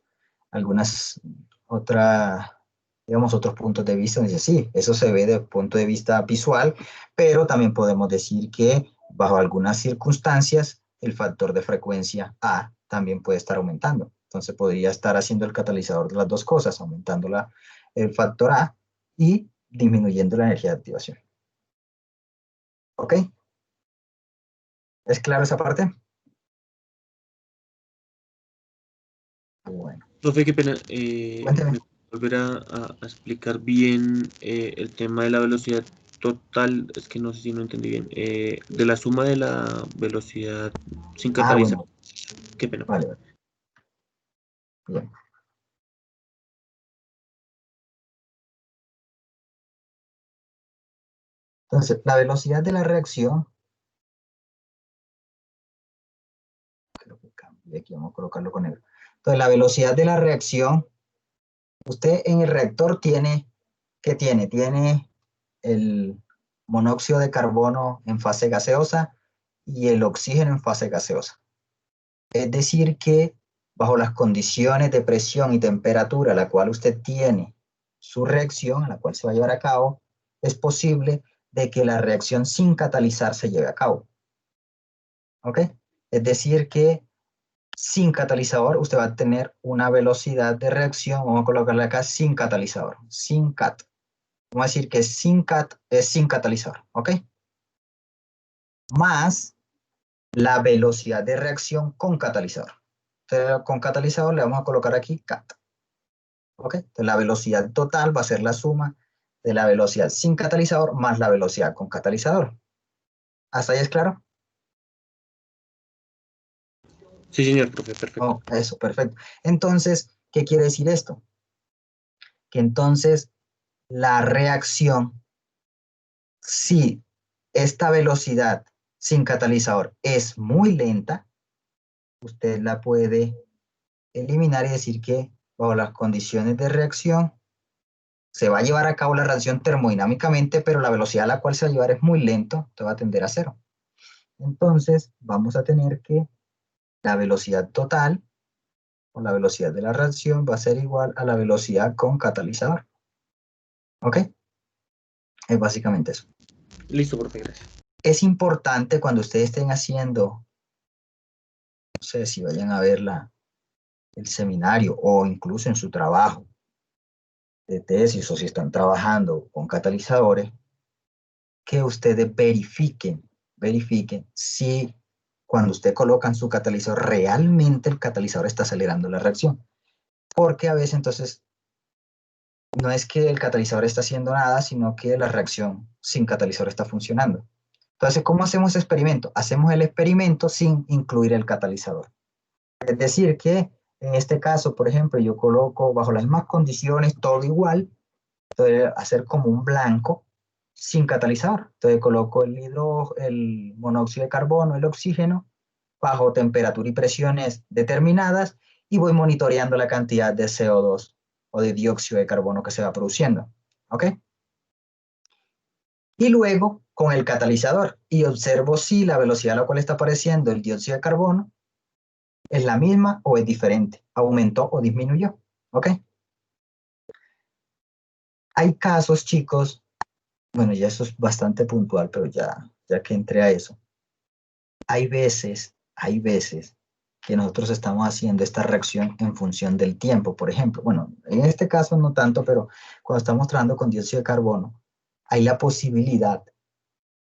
otros puntos de vista donde dice, sí, eso se ve desde el punto de vista visual, pero también podemos decir que bajo algunas circunstancias el factor de frecuencia A también puede estar aumentando. Entonces podría estar haciendo el catalizador de las dos cosas, aumentando el factor A y disminuyendo la energía de activación. ¿Ok? ¿Es claro esa parte? Bueno. Profe, qué pena. Cuénteme. ¿Me puede volver a explicar bien el tema de la velocidad total? Es que no sé si no entendí bien. De la suma de la velocidad sin catalizar. Bueno. Qué pena. Vale. Bien. Entonces, la velocidad de la reacción, creo que cambié aquí, vamos a colocarlo con negro. Entonces, la velocidad de la reacción, usted en el reactor tiene, ¿qué tiene? Tiene el monóxido de carbono en fase gaseosa y el oxígeno en fase gaseosa. Es decir que bajo las condiciones de presión y temperatura a la cual usted tiene su reacción, a la cual se va a llevar a cabo, es posible de que la reacción sin catalizar se lleve a cabo. ¿Ok? Es decir que sin catalizador usted va a tener una velocidad de reacción, vamos a colocarle acá sin catalizador, sin cat. Vamos a decir que sin cat es sin catalizador, ¿ok? Más la velocidad de reacción con catalizador. Entonces, con catalizador le vamos a colocar aquí cat. ¿Ok? Entonces, la velocidad total va a ser la suma de la velocidad sin catalizador más la velocidad con catalizador. ¿Hasta ahí es claro? Sí, señor, profe, perfecto. Oh, eso, perfecto. Entonces, ¿qué quiere decir esto? Que entonces la reacción, si esta velocidad sin catalizador es muy lenta, usted la puede eliminar y decir que bajo las condiciones de reacción se va a llevar a cabo la reacción termodinámicamente, pero la velocidad a la cual se va a llevar es muy lento, te va a tender a cero. Entonces vamos a tener que la velocidad total o la velocidad de la reacción va a ser igual a la velocidad con catalizador. ¿Ok? Es básicamente eso. Listo, profe, gracias. Es importante cuando ustedes estén haciendo, no sé si vayan a ver el seminario o incluso en su trabajo de tesis o si están trabajando con catalizadores, que ustedes verifiquen si cuando usted coloca en su catalizador realmente el catalizador está acelerando la reacción. Porque a veces entonces no es que el catalizador está haciendo nada, sino que la reacción sin catalizador está funcionando. Entonces, ¿cómo hacemos experimento? Hacemos el experimento sin incluir el catalizador. Es decir, que en este caso, por ejemplo, yo coloco bajo las mismas condiciones, todo igual, entonces hacer como un blanco sin catalizador. Entonces coloco el monóxido de carbono, el oxígeno, bajo temperatura y presiones determinadas y voy monitoreando la cantidad de CO2 o de dióxido de carbono que se va produciendo. ¿Ok? Y luego con el catalizador y observo si la velocidad a la cual está apareciendo el dióxido de carbono es la misma o es diferente, aumentó o disminuyó. ¿Ok? Hay casos, chicos, bueno, ya eso es bastante puntual, pero ya que entré a eso. Hay veces que nosotros estamos haciendo esta reacción en función del tiempo, por ejemplo. Bueno, en este caso no tanto, pero cuando estamos trabajando con dióxido de carbono, hay la posibilidad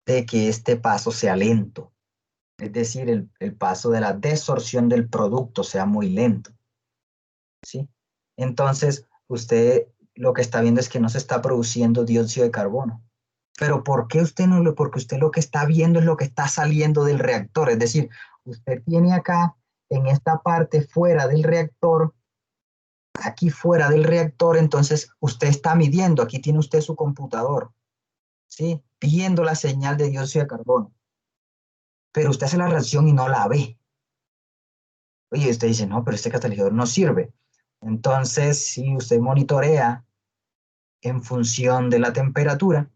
de que este paso sea lento. Es decir, el paso de la desorción del producto sea muy lento. ¿Sí? Entonces, usted lo que está viendo es que no se está produciendo dióxido de carbono. Pero ¿por qué usted no lo? Porque usted lo que está viendo es lo que está saliendo del reactor. Es decir, usted tiene acá, en esta parte fuera del reactor, aquí fuera del reactor, entonces usted está midiendo, aquí tiene usted su computador, ¿sí? Viendo la señal de dióxido de carbono. Pero usted hace la reacción y no la ve. Oye, usted dice, no, pero este catalizador no sirve. Entonces, si usted monitorea en función de la temperatura,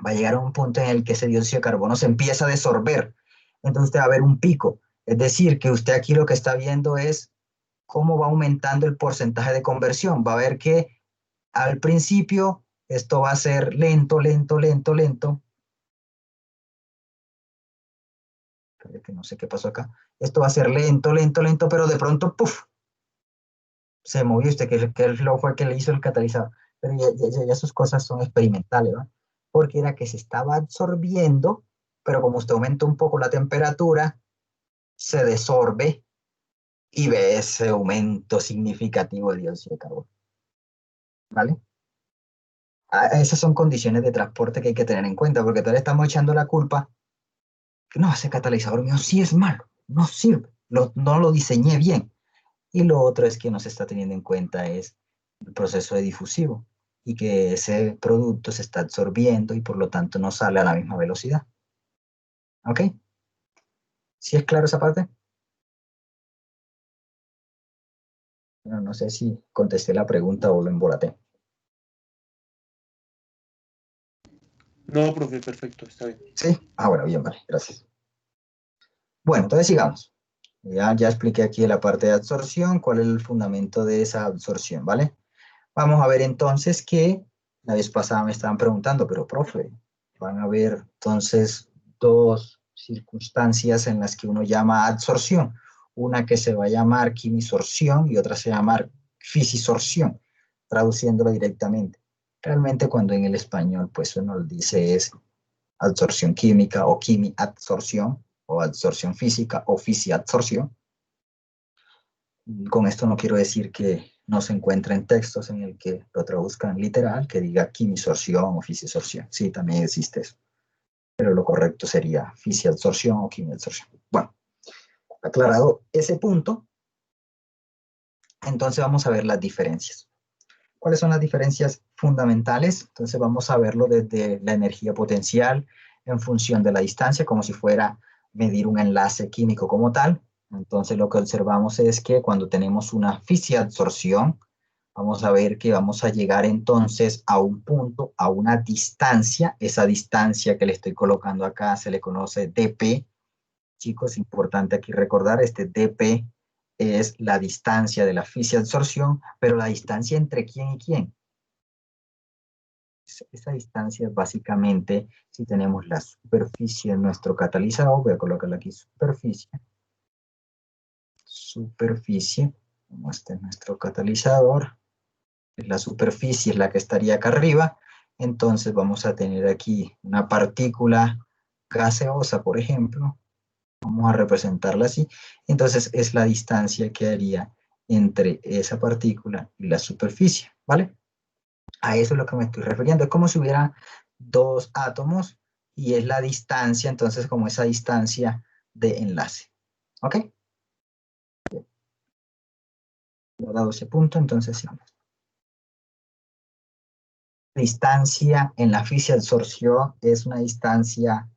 va a llegar a un punto en el que ese dióxido de carbono se empieza a desorber. Entonces usted va a ver un pico. Es decir, que usted aquí lo que está viendo es cómo va aumentando el porcentaje de conversión. Va a ver que al principio esto va a ser lento, lento, lento, lento. Que no sé qué pasó acá. Esto va a ser lento, lento, lento, pero de pronto, ¡puf! Se movió usted, que lo fue que le hizo el catalizador. Pero ya sus cosas son experimentales, ¿no? Porque era que se estaba absorbiendo, pero como usted aumenta un poco la temperatura, se desorbe y ve ese aumento significativo de dióxido de carbono. ¿Vale? Esas son condiciones de transporte que hay que tener en cuenta, porque todavía estamos echando la culpa que no, ese catalizador mío sí es malo, no sirve, no lo diseñé bien. Y lo otro es que no se está teniendo en cuenta es el proceso de difusivo y que ese producto se está absorbiendo y por lo tanto no sale a la misma velocidad. ¿Ok? ¿Sí es claro esa parte? Bueno, no sé si contesté la pregunta o lo embolaté. No, profe, perfecto, está bien. ¿Sí? Ah, bueno, bien, vale, gracias. Bueno, entonces sigamos. Ya expliqué aquí la parte de absorción, cuál es el fundamento de esa absorción, ¿vale? Vamos a ver entonces que la vez pasada me estaban preguntando, pero profe, van a haber entonces dos circunstancias en las que uno llama absorción. Una que se va a llamar quimisorción y otra se va a llamar fisisorción, traduciéndolo directamente. Realmente cuando en el español pues uno lo dice es absorción química o quimiabsorción o absorción física o fisiabsorción. Con esto no quiero decir que no se encuentren textos en el que lo traduzcan literal, que diga quimisorción o fisisorción. Sí, también existe eso. Pero lo correcto sería fisiabsorción o quimiabsorción. Bueno, aclarado ese punto, entonces vamos a ver las diferencias. ¿Cuáles son las diferencias fundamentales? Entonces vamos a verlo desde la energía potencial en función de la distancia, como si fuera medir un enlace químico como tal. Entonces lo que observamos es que cuando tenemos una fisiabsorción, vamos a ver que vamos a llegar entonces a un punto, a una distancia. Esa distancia que le estoy colocando acá se le conoce dP. Chicos, importante aquí recordar, este dP es la distancia de la fisiabsorción, pero la distancia entre quién y quién. Esa distancia es básicamente si tenemos la superficie en nuestro catalizador, voy a colocarle aquí superficie, como este es nuestro catalizador, la superficie es la que estaría acá arriba, entonces vamos a tener aquí una partícula gaseosa, por ejemplo, vamos a representarla así, entonces es la distancia que haría entre esa partícula y la superficie, ¿vale? A eso es lo que me estoy refiriendo. Es como si hubiera dos átomos y es la distancia, entonces como esa distancia de enlace. ¿Ok? He dado ese punto, entonces sigamos. Distancia en la fisiabsorción es una distancia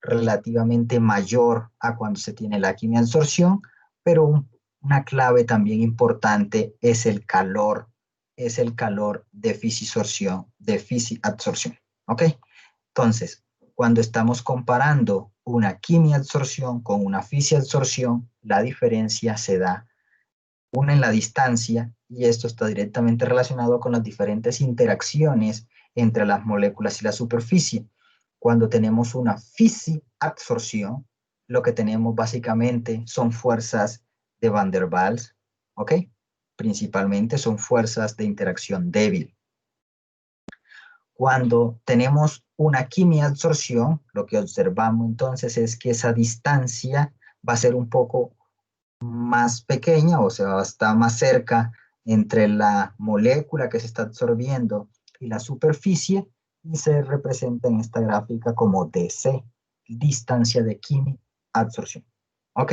relativamente mayor a cuando se tiene la quimiabsorción, pero una clave también importante es el calor de fisiabsorción, ¿ok? Entonces, cuando estamos comparando una quimiabsorción con una fisiabsorción, la diferencia se da una en la distancia, y esto está directamente relacionado con las diferentes interacciones entre las moléculas y la superficie. Cuando tenemos una fisiabsorción, lo que tenemos básicamente son fuerzas de Van der Waals, ¿ok? Principalmente son fuerzas de interacción débil. Cuando tenemos una quimiabsorción, lo que observamos entonces es que esa distancia va a ser un poco más pequeña, o sea, está más cerca entre la molécula que se está absorbiendo y la superficie, y se representa en esta gráfica como DC, distancia de quimiabsorción. ¿Ok?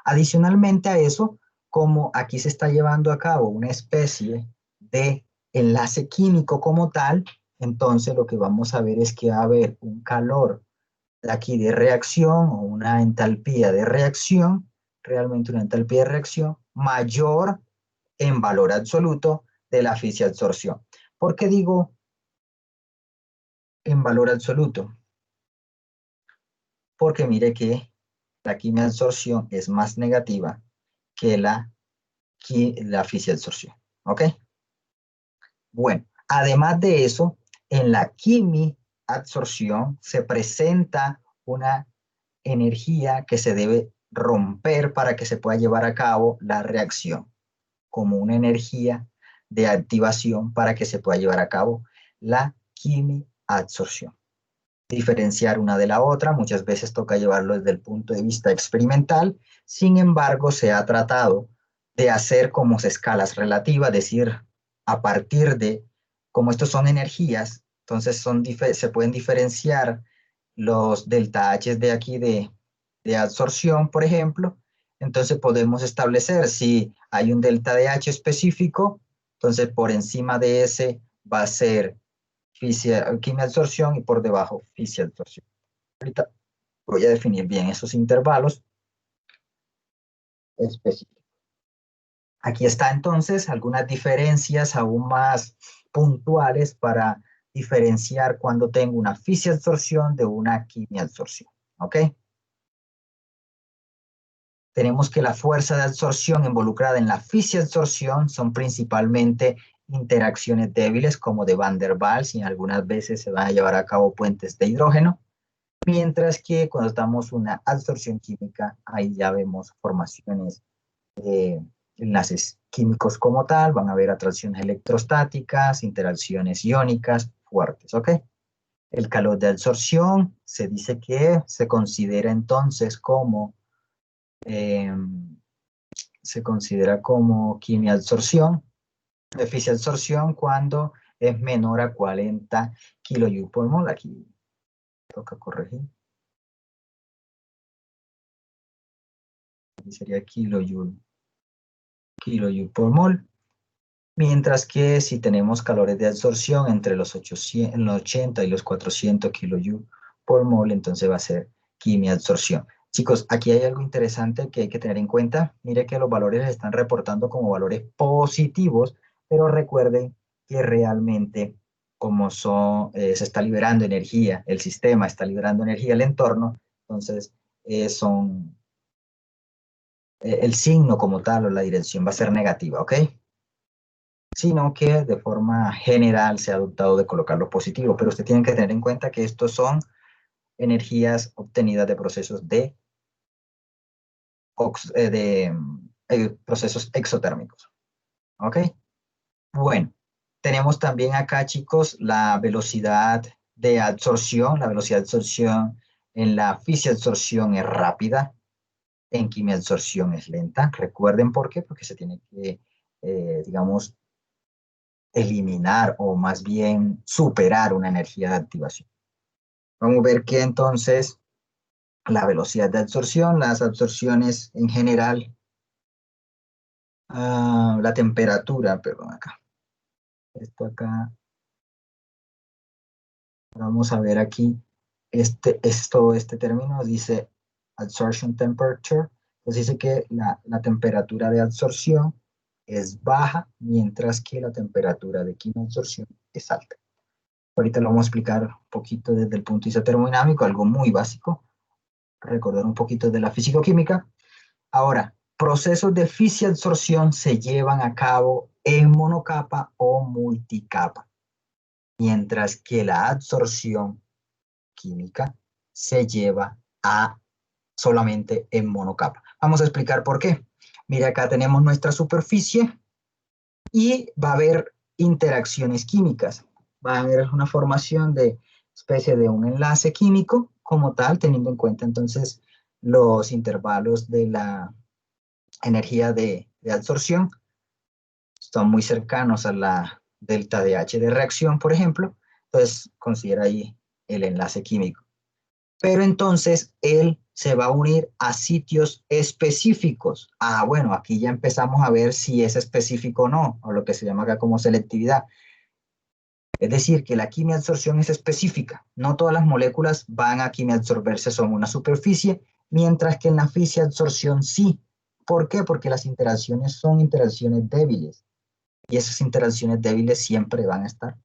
Adicionalmente a eso, como aquí se está llevando a cabo una especie de enlace químico como tal, entonces lo que vamos a ver es que va a haber un calor aquí de reacción o una entalpía de reacción, realmente una entalpía de reacción mayor en valor absoluto de la fisiabsorción. ¿Por qué digo en valor absoluto? Porque mire que la quimiabsorción es más negativa que la fisiabsorción. ¿Ok? Bueno, además de eso, en la quimiabsorción se presenta una energía que se debe romper para que se pueda llevar a cabo la reacción, como una energía de activación para que se pueda llevar a cabo la quimiabsorción. Diferenciar una de la otra, muchas veces toca llevarlo desde el punto de vista experimental, sin embargo, se ha tratado de hacer como escalas relativas, es decir, a partir de, como estos son energías, entonces se pueden diferenciar los delta H de aquí de absorción, por ejemplo, entonces podemos establecer si hay un delta de H específico, entonces por encima de ese va a ser quimiabsorción y por debajo fisiabsorción. Ahorita voy a definir bien esos intervalos específicos. Aquí está entonces algunas diferencias aún más puntuales para diferenciar cuando tengo una fisiabsorción de una quimiabsorción. ¿Ok? Tenemos que la fuerza de absorción involucrada en la fisiabsorción son principalmente interacciones débiles como de Van der Waals, y algunas veces se van a llevar a cabo puentes de hidrógeno, mientras que cuando estamos una absorción química, ahí ya vemos formaciones de enlaces químicos como tal, van a haber atracciones electrostáticas, interacciones iónicas fuertes, ¿ok? El calor de absorción se dice que se considera entonces como quimiabsorción, fisiabsorción cuando es menor a 40 kJ por mol. Aquí toca corregir. Aquí sería kilojoule por mol. Mientras que si tenemos calores de absorción entre los 80 y los 400 kJ por mol, entonces va a ser quimiabsorción. Chicos, aquí hay algo interesante que hay que tener en cuenta. Mire que los valores se están reportando como valores positivos, pero recuerden que realmente como se está liberando energía, el sistema está liberando energía al entorno, entonces el signo como tal o la dirección va a ser negativa, ¿ok? Sino que de forma general se ha adoptado de colocar los positivos, pero usted tiene que tener en cuenta que estos son energías obtenidas de procesos procesos exotérmicos. ¿Ok? Bueno, tenemos también acá, chicos, la velocidad de absorción. La velocidad de absorción en la fisiabsorción es rápida, en quimiabsorción es lenta. Recuerden por qué, porque se tiene que, digamos, eliminar o más bien superar una energía de activación. Vamos a ver que entonces la velocidad de absorción, las absorciones en general, la temperatura, perdón, acá. Acá, vamos a ver aquí, este término dice absorption temperature, pues dice que la temperatura de absorción es baja, mientras que la temperatura de quimiabsorción es alta. Ahorita lo vamos a explicar un poquito desde el punto de vista termodinámico, algo muy básico, recordar un poquito de la físico-química. Ahora, procesos de fisiabsorción se llevan a cabo en monocapa o multicapa, mientras que la absorción química se lleva a solamente en monocapa. Vamos a explicar por qué. Mira, acá tenemos nuestra superficie y va a haber interacciones químicas. Va a haber una formación de especie de un enlace químico como tal, teniendo en cuenta entonces los intervalos de la energía de absorción. Son muy cercanos a la delta de H de reacción, por ejemplo. Entonces, considera ahí el enlace químico. Pero entonces él se va a unir a sitios específicos. Bueno, aquí ya empezamos a ver si es específico o no, o lo que se llama acá como selectividad. Es decir, que la quimiabsorción es específica. No todas las moléculas van a quimiabsorberse sobre una superficie, mientras que en la fisiabsorción sí. ¿Por qué? Porque las interacciones son interacciones débiles. Y esas interacciones débiles siempre van a estar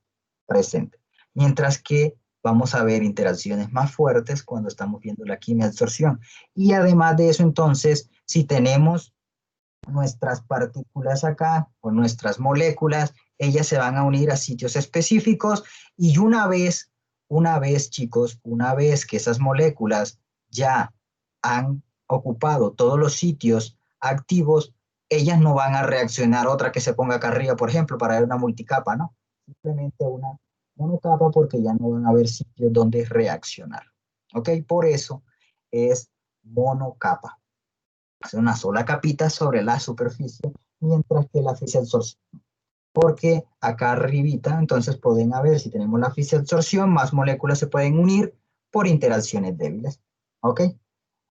presentes. Mientras que vamos a ver interacciones más fuertes cuando estamos viendo la quimiabsorción. Y además de eso, entonces, si tenemos nuestras partículas acá, o nuestras moléculas, ellas se van a unir a sitios específicos y una vez, chicos, una vez que esas moléculas ya han ocupado todos los sitios activos, ellas no van a reaccionar otra que se ponga acá arriba, por ejemplo, para ver una multicapa, ¿no? Simplemente una monocapa porque ya no van a haber sitios donde reaccionar. ¿Ok? Por eso es monocapa. Hacer una sola capita sobre la superficie, mientras que la fisiabsorción. Porque acá arribita, entonces pueden haber, si tenemos la fisiabsorción, más moléculas se pueden unir por interacciones débiles. ¿Ok?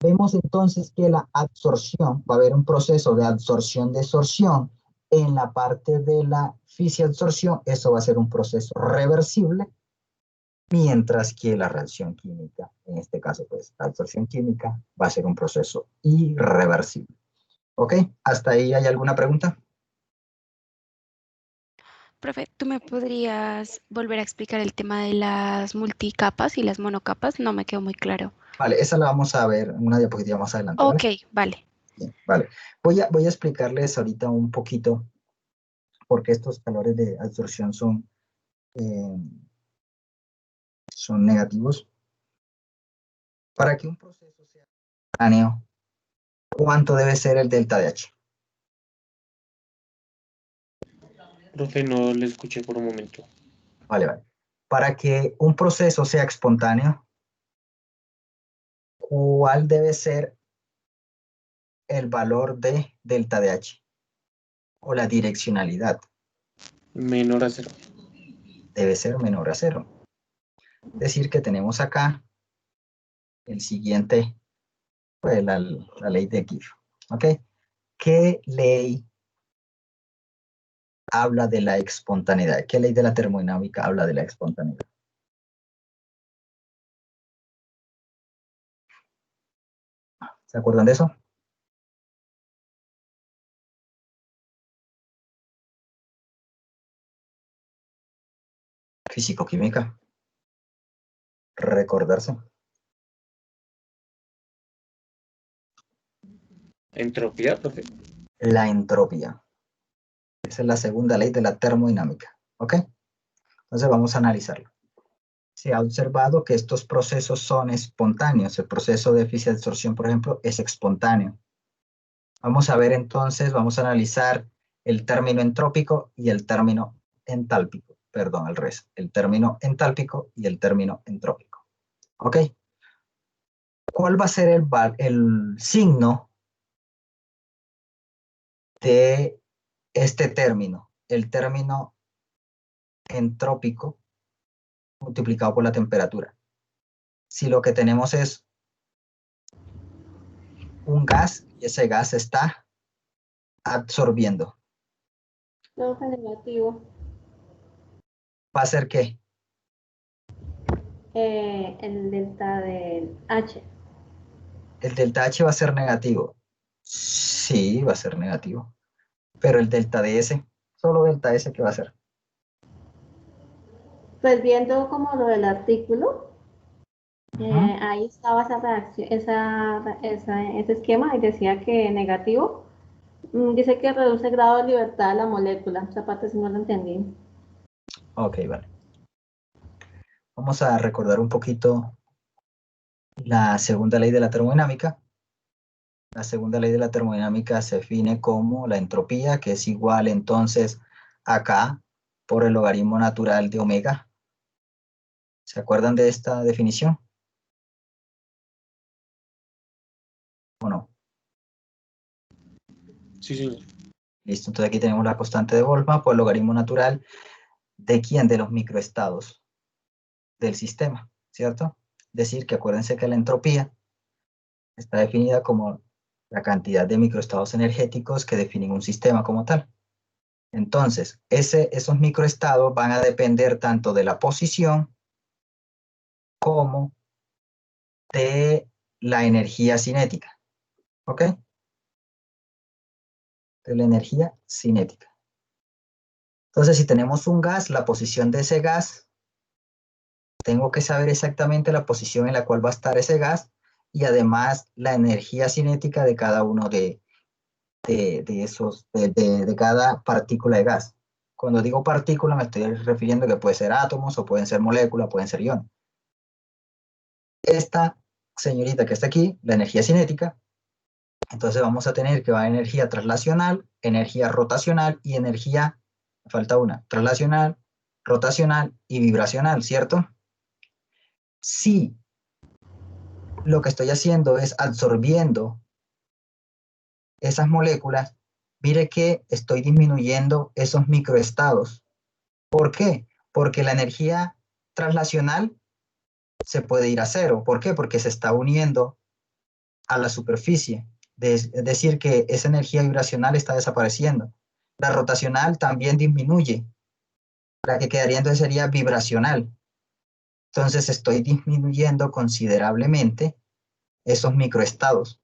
Vemos entonces que la absorción, va a haber un proceso de absorción-desorción en la parte de la fisiabsorción, eso va a ser un proceso reversible, mientras que la reacción química, en este caso, pues la absorción química va a ser un proceso irreversible. ¿Ok? ¿Hasta ahí hay alguna pregunta? Profe, ¿tú me podrías volver a explicar el tema de las multicapas y las monocapas? No me quedó muy claro. Vale, esa la vamos a ver en una diapositiva más adelante, ¿vale? Ok, vale. Bien, vale. Voy a explicarles ahorita un poquito por qué estos valores de absorción son negativos. Para que un proceso sea espontáneo, ¿cuánto debe ser el delta de H? Profe, no le escuché por un momento. Vale. Para que un proceso sea espontáneo, ¿cuál debe ser el valor de delta de H? O la direccionalidad. Menor a 0. Debe ser menor a 0. Es decir, que tenemos acá el siguiente, pues la ley de Gibbs. ¿Ok? ¿Qué ley habla de la espontaneidad? ¿Qué ley de la termodinámica habla de la espontaneidad? ¿Se acuerdan de eso? Físico-química. Recordarse. Entropía, profe. La entropía. Esa es la segunda ley de la termodinámica. ¿Ok? Entonces vamos a analizarlo. Se ha observado que estos procesos son espontáneos. El proceso de fisiabsorción, por ejemplo, es espontáneo. Vamos a ver entonces, vamos a analizar el término entrópico y el término entálpico. Perdón, al revés. El término entálpico y el término entrópico. ¿Ok? ¿Cuál va a ser el signo de este término? El término entrópico multiplicado por la temperatura. si lo que tenemos es un gas y ese gas está absorbiendo? Profe, negativo. ¿Va a ser qué? El delta del H. ¿El delta H va a ser negativo? Sí, va a ser negativo. Pero el delta DS, solo delta S, ¿qué va a ser? Pues viendo como lo del artículo, ahí estaba esa reacción, ese esquema y decía que negativo. Dice que reduce el grado de libertad de la molécula. Esa parte sí no lo entendí. Ok, vale. Vamos a recordar un poquito la segunda ley de la termodinámica. La segunda ley de la termodinámica se define como la entropía, que es igual entonces a K por el logaritmo natural de omega. ¿Se acuerdan de esta definición? ¿O no? Sí, señor. Listo, entonces aquí tenemos la constante de Boltzmann por el logaritmo natural de quién, de los microestados del sistema, ¿cierto? Es decir, que acuérdense que la entropía está definida como la cantidad de microestados energéticos que definen un sistema como tal. Entonces, esos microestados van a depender tanto de la posición como de la energía cinética, ¿ok? De la energía cinética. Entonces, si tenemos un gas, la posición de ese gas, tengo que saber exactamente la posición en la cual va a estar ese gas y además la energía cinética de cada uno de cada partícula de gas. Cuando digo partícula me estoy refiriendo que puede ser átomos o pueden ser moléculas, pueden ser iones. Esta señorita que está aquí, la energía cinética, entonces vamos a tener que va a energía traslacional, energía rotacional y energía, falta una, traslacional, rotacional y vibracional, ¿cierto? Si lo que estoy haciendo es absorbiendo esas moléculas, mire que estoy disminuyendo esos microestados. ¿Por qué? Porque la energía traslacional se puede ir a cero. ¿Por qué? Porque se está uniendo a la superficie. Es decir, que esa energía vibracional está desapareciendo. La rotacional también disminuye. La que quedaría entonces sería vibracional. Entonces estoy disminuyendo considerablemente esos microestados.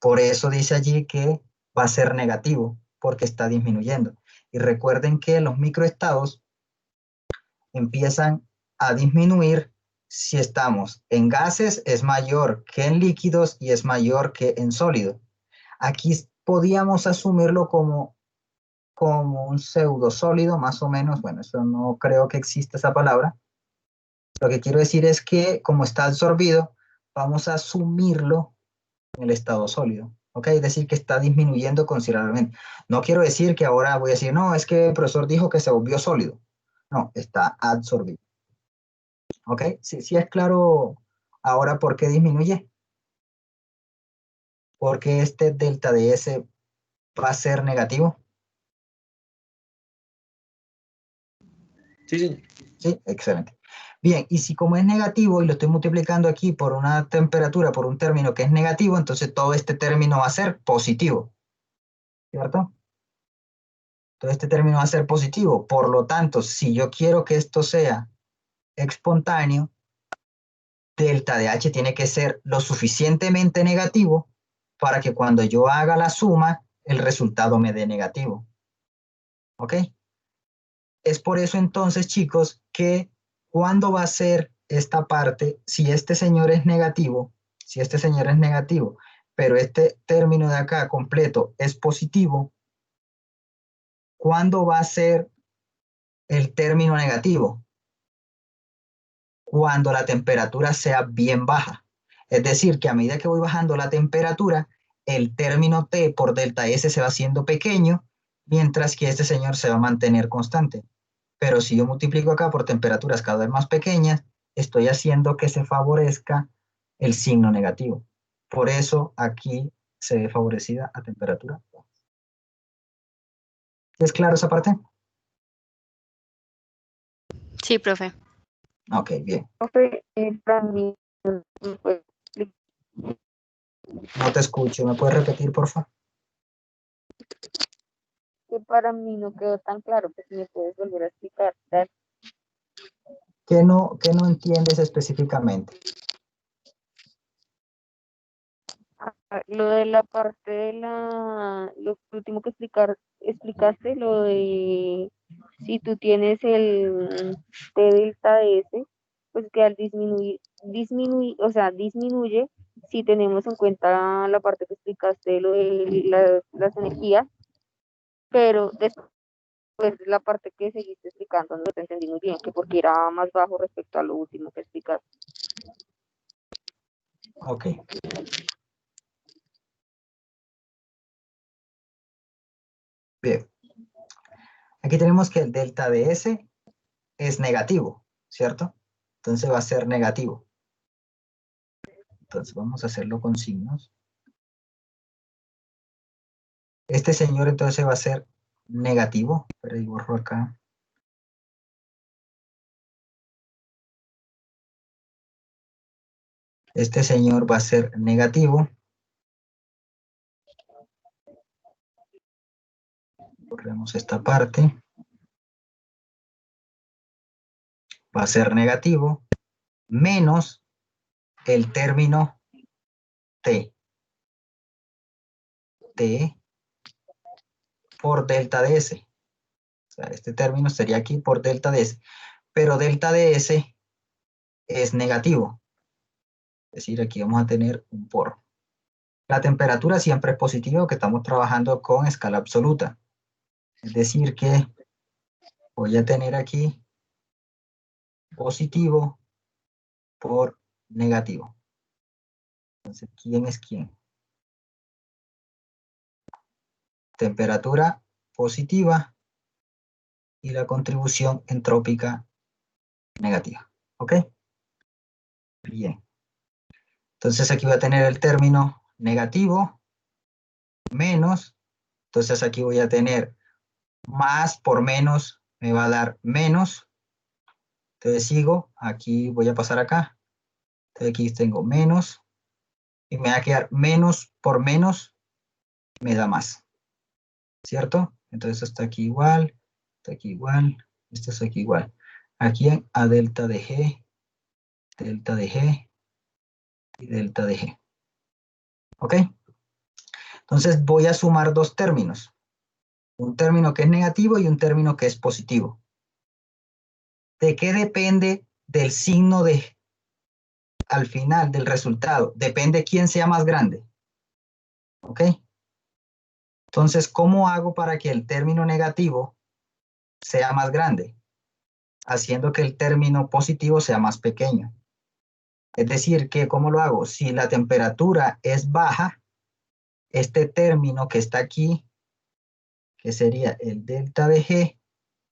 Por eso dice allí que va a ser negativo, porque está disminuyendo. Y recuerden que los microestados empiezan a disminuir si estamos en gases, es mayor que en líquidos y es mayor que en sólido. Aquí podíamos asumirlo como un pseudosólido, más o menos. Bueno, eso no creo que exista esa palabra. Lo que quiero decir es que como está absorbido, vamos a asumirlo en el estado sólido. ¿Ok? Es decir, que está disminuyendo considerablemente. No quiero decir que ahora voy a decir, no, es que el profesor dijo que se volvió sólido. No, está absorbido. ¿Ok? Sí es claro ahora por qué disminuye. Porque este delta de S va a ser negativo. Sí, señor. Sí, excelente. Bien, y si como es negativo y lo estoy multiplicando aquí por una temperatura, por un término que es negativo, entonces todo este término va a ser positivo, ¿cierto? Todo este término va a ser positivo. Por lo tanto, si yo quiero que esto sea espontáneo, delta de H tiene que ser lo suficientemente negativo para que cuando yo haga la suma, el resultado me dé negativo. ¿Ok? Es por eso entonces, chicos, que cuando va a ser esta parte, si este señor es negativo, pero este término de acá completo es positivo, ¿cuándo va a ser el término negativo? Cuando la temperatura sea bien baja. Es decir, que a medida que voy bajando la temperatura, el término T por delta S se va haciendo pequeño, mientras que este señor se va a mantener constante. Pero si yo multiplico acá por temperaturas cada vez más pequeñas, estoy haciendo que se favorezca el signo negativo. Por eso aquí se ve favorecida a temperatura. ¿Es claro esa parte? Sí, profe. Ok, bien. Profe, para mí Pues, No te escucho, ¿me puedes repetir, por favor? que para mí no quedó tan claro, pues si me puedes volver a explicar. Dale. ¿Qué no entiendes específicamente? Lo de la parte de lo último que explicaste, lo de si tú tienes el T delta de S, pues que al o sea, disminuye si tenemos en cuenta la parte que explicaste, lo de las energías, pero después la parte que seguiste explicando no te entendí muy bien, que porque era más bajo respecto a lo último que explicaste. Ok. Bien. Aquí tenemos que el delta de S es negativo, ¿cierto? Entonces va a ser negativo. Entonces vamos a hacerlo con signos. Este señor entonces va a ser negativo. Pero ahí borro acá. Este señor va a ser negativo. Borremos esta parte. Va a ser negativo menos el término T. T por delta de S. O sea, este término sería aquí por delta de S. Pero delta de S es negativo. Es decir, aquí vamos a tener un por. La temperatura siempre es positiva, que estamos trabajando con escala absoluta. Es decir, que voy a tener aquí positivo por negativo. Entonces, ¿quién es quién? Temperatura positiva y la contribución entrópica negativa. ¿Ok? Bien. Entonces aquí voy a tener el término negativo menos. Entonces aquí voy a tener más por menos, me va a dar menos. Entonces sigo, aquí voy a pasar acá. Entonces aquí tengo menos. Y me va a quedar menos por menos, me da más. ¿Cierto? Entonces está aquí igual, está aquí igual, esto está aquí igual. Aquí a delta de G y delta de G. ¿Ok? Entonces voy a sumar dos términos. Un término que es negativo y un término que es positivo. ¿De qué depende del signo de al final del resultado? Depende quién sea más grande. ¿Ok? Entonces, ¿cómo hago para que el término negativo sea más grande? Haciendo que el término positivo sea más pequeño. Es decir, que ¿cómo lo hago? Si la temperatura es baja, este término que está aquí, que sería el delta de G,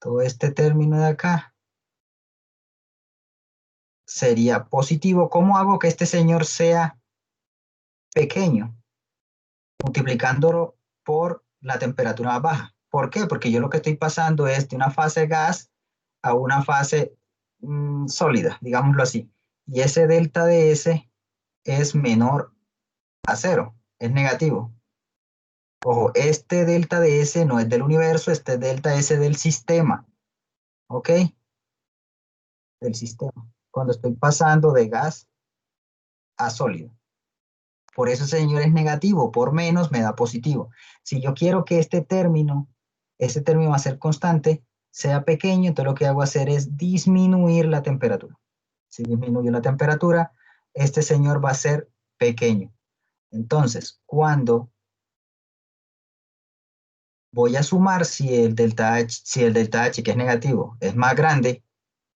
todo este término de acá, sería positivo. ¿Cómo hago que este señor sea pequeño? Multiplicándolo por la temperatura más baja. ¿Por qué? Porque yo lo que estoy pasando es de una fase gas a una fase sólida, digámoslo así. Y ese delta de S es menor a cero, es negativo. Ojo, este delta de S no es del universo, este delta S del sistema. ¿Ok? Del sistema. Cuando estoy pasando de gas a sólido. Por eso ese señor es negativo, por menos me da positivo. Si yo quiero que este término va a ser constante, sea pequeño, entonces lo que hago hacer es disminuir la temperatura. Si disminuyo la temperatura, este señor va a ser pequeño. Entonces, cuando voy a sumar si el delta H, que es negativo, es más grande,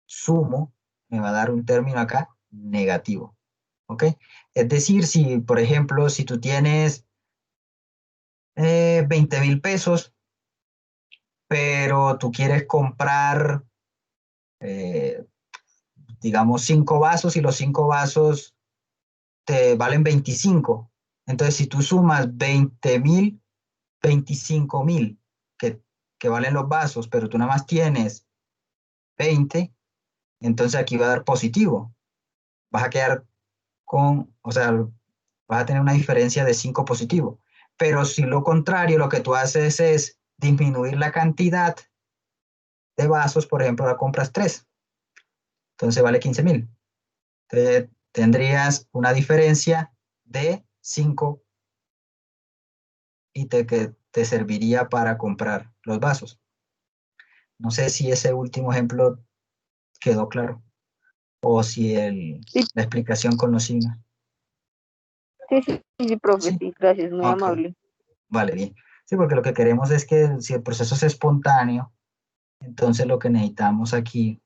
sumo, me va a dar un término acá negativo. ¿Ok? Es decir, si, por ejemplo, si tú tienes 20,000 pesos, pero tú quieres comprar, digamos, 5 vasos y los 5 vasos te valen 25. Entonces, si tú sumas 20,000, 25,000 que valen los vasos, pero tú nada más tienes 20, entonces aquí va a dar positivo. Vas a quedar o sea, vas a tener una diferencia de 5 positivo. Pero si lo contrario, lo que tú haces es disminuir la cantidad de vasos, por ejemplo, la compras 3, entonces vale 15.000. Tendrías una diferencia de 5 y que te serviría para comprar los vasos. No sé si ese último ejemplo quedó claro o si Sí, la explicación con los signos. sí, profe, Sí, sí, gracias, muy ok, amable. vale, bien. Sí, porque lo que queremos es que si el proceso es espontáneo, entonces lo que necesitamos aquí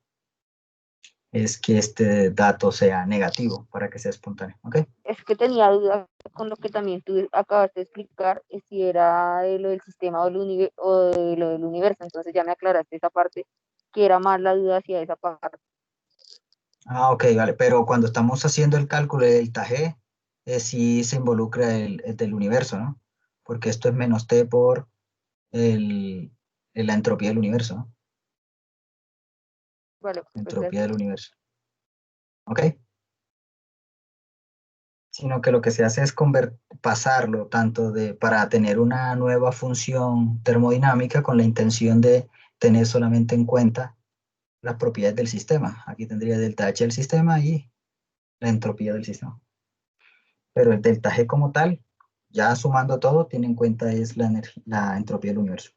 es que este dato sea negativo para que sea espontáneo, ¿ok? Es que tenía dudas con lo que también tú acabaste de explicar, si era de lo del sistema o de lo del universo, entonces ya me aclaraste esa parte, que era más la duda hacia esa parte. Ah, ok, vale, pero cuando estamos haciendo el cálculo del delta G, sí se involucra el del universo, ¿no? Porque esto es menos T por la entropía del universo, ¿no? Vale, pues Entropía gracias. del universo, ¿ok? Sino que lo que se hace es pasarlo para tener una nueva función termodinámica con la intención de tener solamente en cuenta las propiedades del sistema. Aquí tendría delta H del sistema y la entropía del sistema. Pero el delta G como tal, ya sumando todo, tiene en cuenta es la entropía del universo.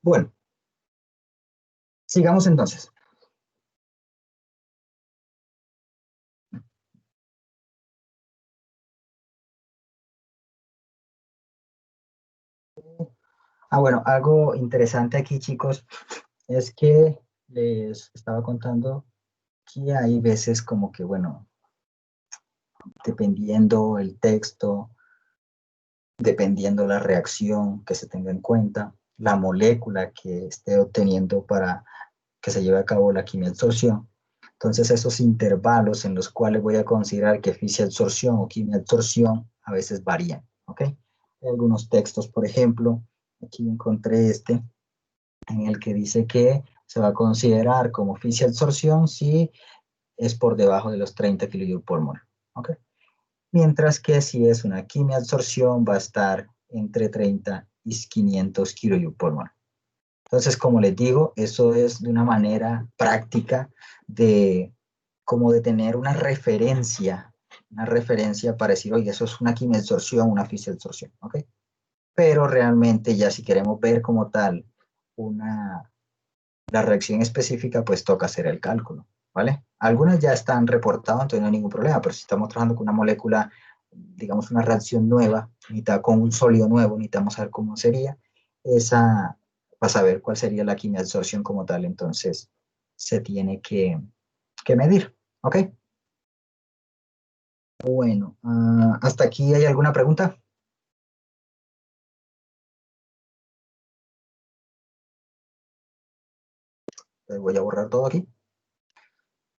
Bueno, sigamos entonces. Bueno, algo interesante aquí, chicos, es que les estaba contando que hay veces como que, bueno, dependiendo el texto, dependiendo la reacción que se tenga en cuenta, la molécula que esté obteniendo para que se lleve a cabo la quimiabsorción. Entonces, esos intervalos en los cuales voy a considerar que fisiabsorción o quimiabsorción a veces varían, ¿ok? Hay algunos textos, por ejemplo, aquí encontré este, en el que dice que se va a considerar como fisiabsorción si es por debajo de los 30 kJ por mol, ¿ok? Mientras que si es una quimiabsorción va a estar entre 30 y 500 kJ por mol. Entonces, como les digo, eso es de una manera práctica como de tener una referencia para decir, oye, eso es una quimiabsorción, una fisiabsorción, ¿ok? Pero realmente ya si queremos ver como tal la reacción específica, pues toca hacer el cálculo, ¿vale? Algunas ya están reportadas, entonces no hay ningún problema, pero si estamos trabajando con una molécula, digamos una reacción nueva, con un sólido nuevo, necesitamos saber cómo sería, esa, para saber cuál sería la quimiabsorción como tal, entonces se tiene que medir, ¿ok? Bueno, ¿hasta aquí hay alguna pregunta? Voy a borrar todo aquí.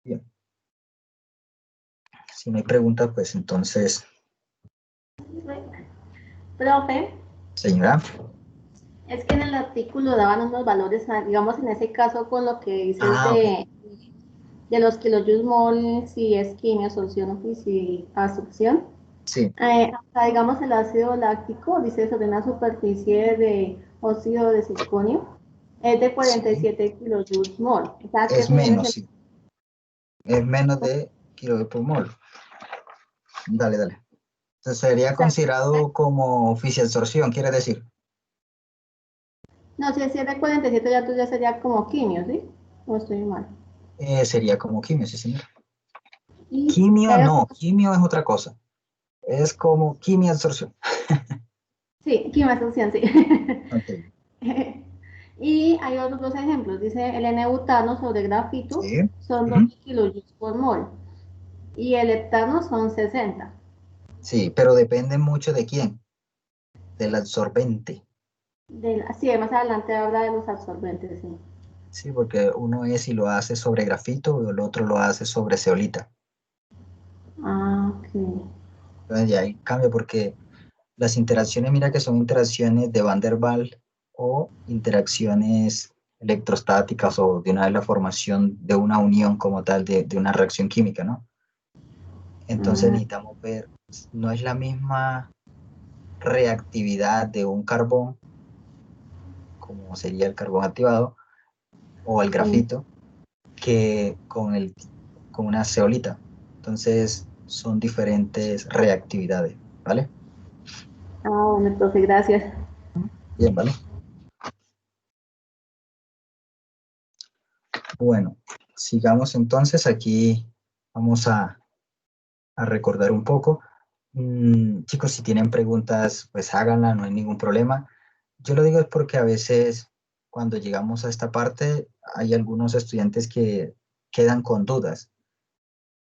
Bien. Si no hay pregunta, pues entonces, Profe, señora. es que en el artículo daban unos valores, digamos en ese caso con lo que dices Ok. de los kilojoules mol, si es quimiabsorción o fisiabsorción. Sí. Hasta, digamos, el ácido láctico, dice sobre una superficie de óxido de circonio, es de 47 kilojoules mol. O sea, que Es eso viene menos, siendo... sí. Es menos de kilo por mol. Dale, dale. Entonces sería O sea, considerado como fisiabsorción, quiere decir. no, si es de 47 ya tú ya sería como quimio, ¿sí? O estoy mal. Sería como quimio, sí, señor. Y Quimio no, quimio es otra cosa. Es como quimiabsorción. sí, quimiabsorción, sí. Ok. Y hay otros dos ejemplos. Dice el N-butano sobre grafito Sí. son Ujú. 12 kilojoules por mol y el heptano son 60. Sí, pero depende mucho de quién, del absorbente. Sí, más adelante habla de los absorbentes, sí. Sí, porque uno es si lo hace sobre grafito y el otro lo hace sobre zeolita. Ah, ok. Entonces ya hay cambio porque las interacciones, mira que son interacciones de Van der Waals o interacciones electrostáticas o de una vez la formación de una unión como tal de una reacción química, ¿no? Entonces necesitamos ver, no es la misma reactividad de un carbón, como sería el carbón activado, o el grafito, que con una zeolita. Entonces son diferentes reactividades, ¿vale? Bueno, profe, gracias. Bien, ¿vale? Bueno, sigamos entonces. Aquí vamos a recordar un poco. Chicos, si tienen preguntas, pues háganla, no hay ningún problema. Yo lo digo es porque a veces cuando llegamos a esta parte hay algunos estudiantes que quedan con dudas,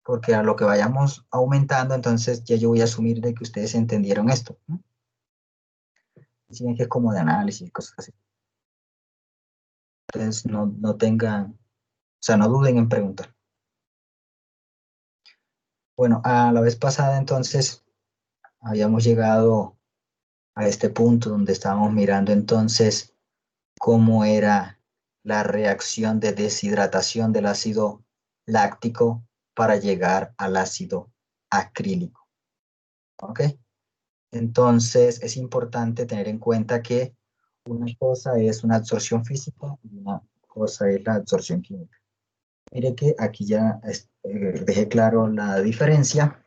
porque a lo que vayamos aumentando, entonces ya yo voy a asumir de que ustedes entendieron esto, ¿no? Si ven que es como de análisis y cosas así. Entonces no tengan, o sea, no duden en preguntar. Bueno, a la vez pasada entonces habíamos llegado a este punto donde estábamos mirando entonces cómo era la reacción de deshidratación del ácido láctico para llegar al ácido acrílico. ¿Ok? Entonces es importante tener en cuenta que una cosa es una absorción física y una cosa es la absorción química. Mire que aquí ya dejé claro la diferencia.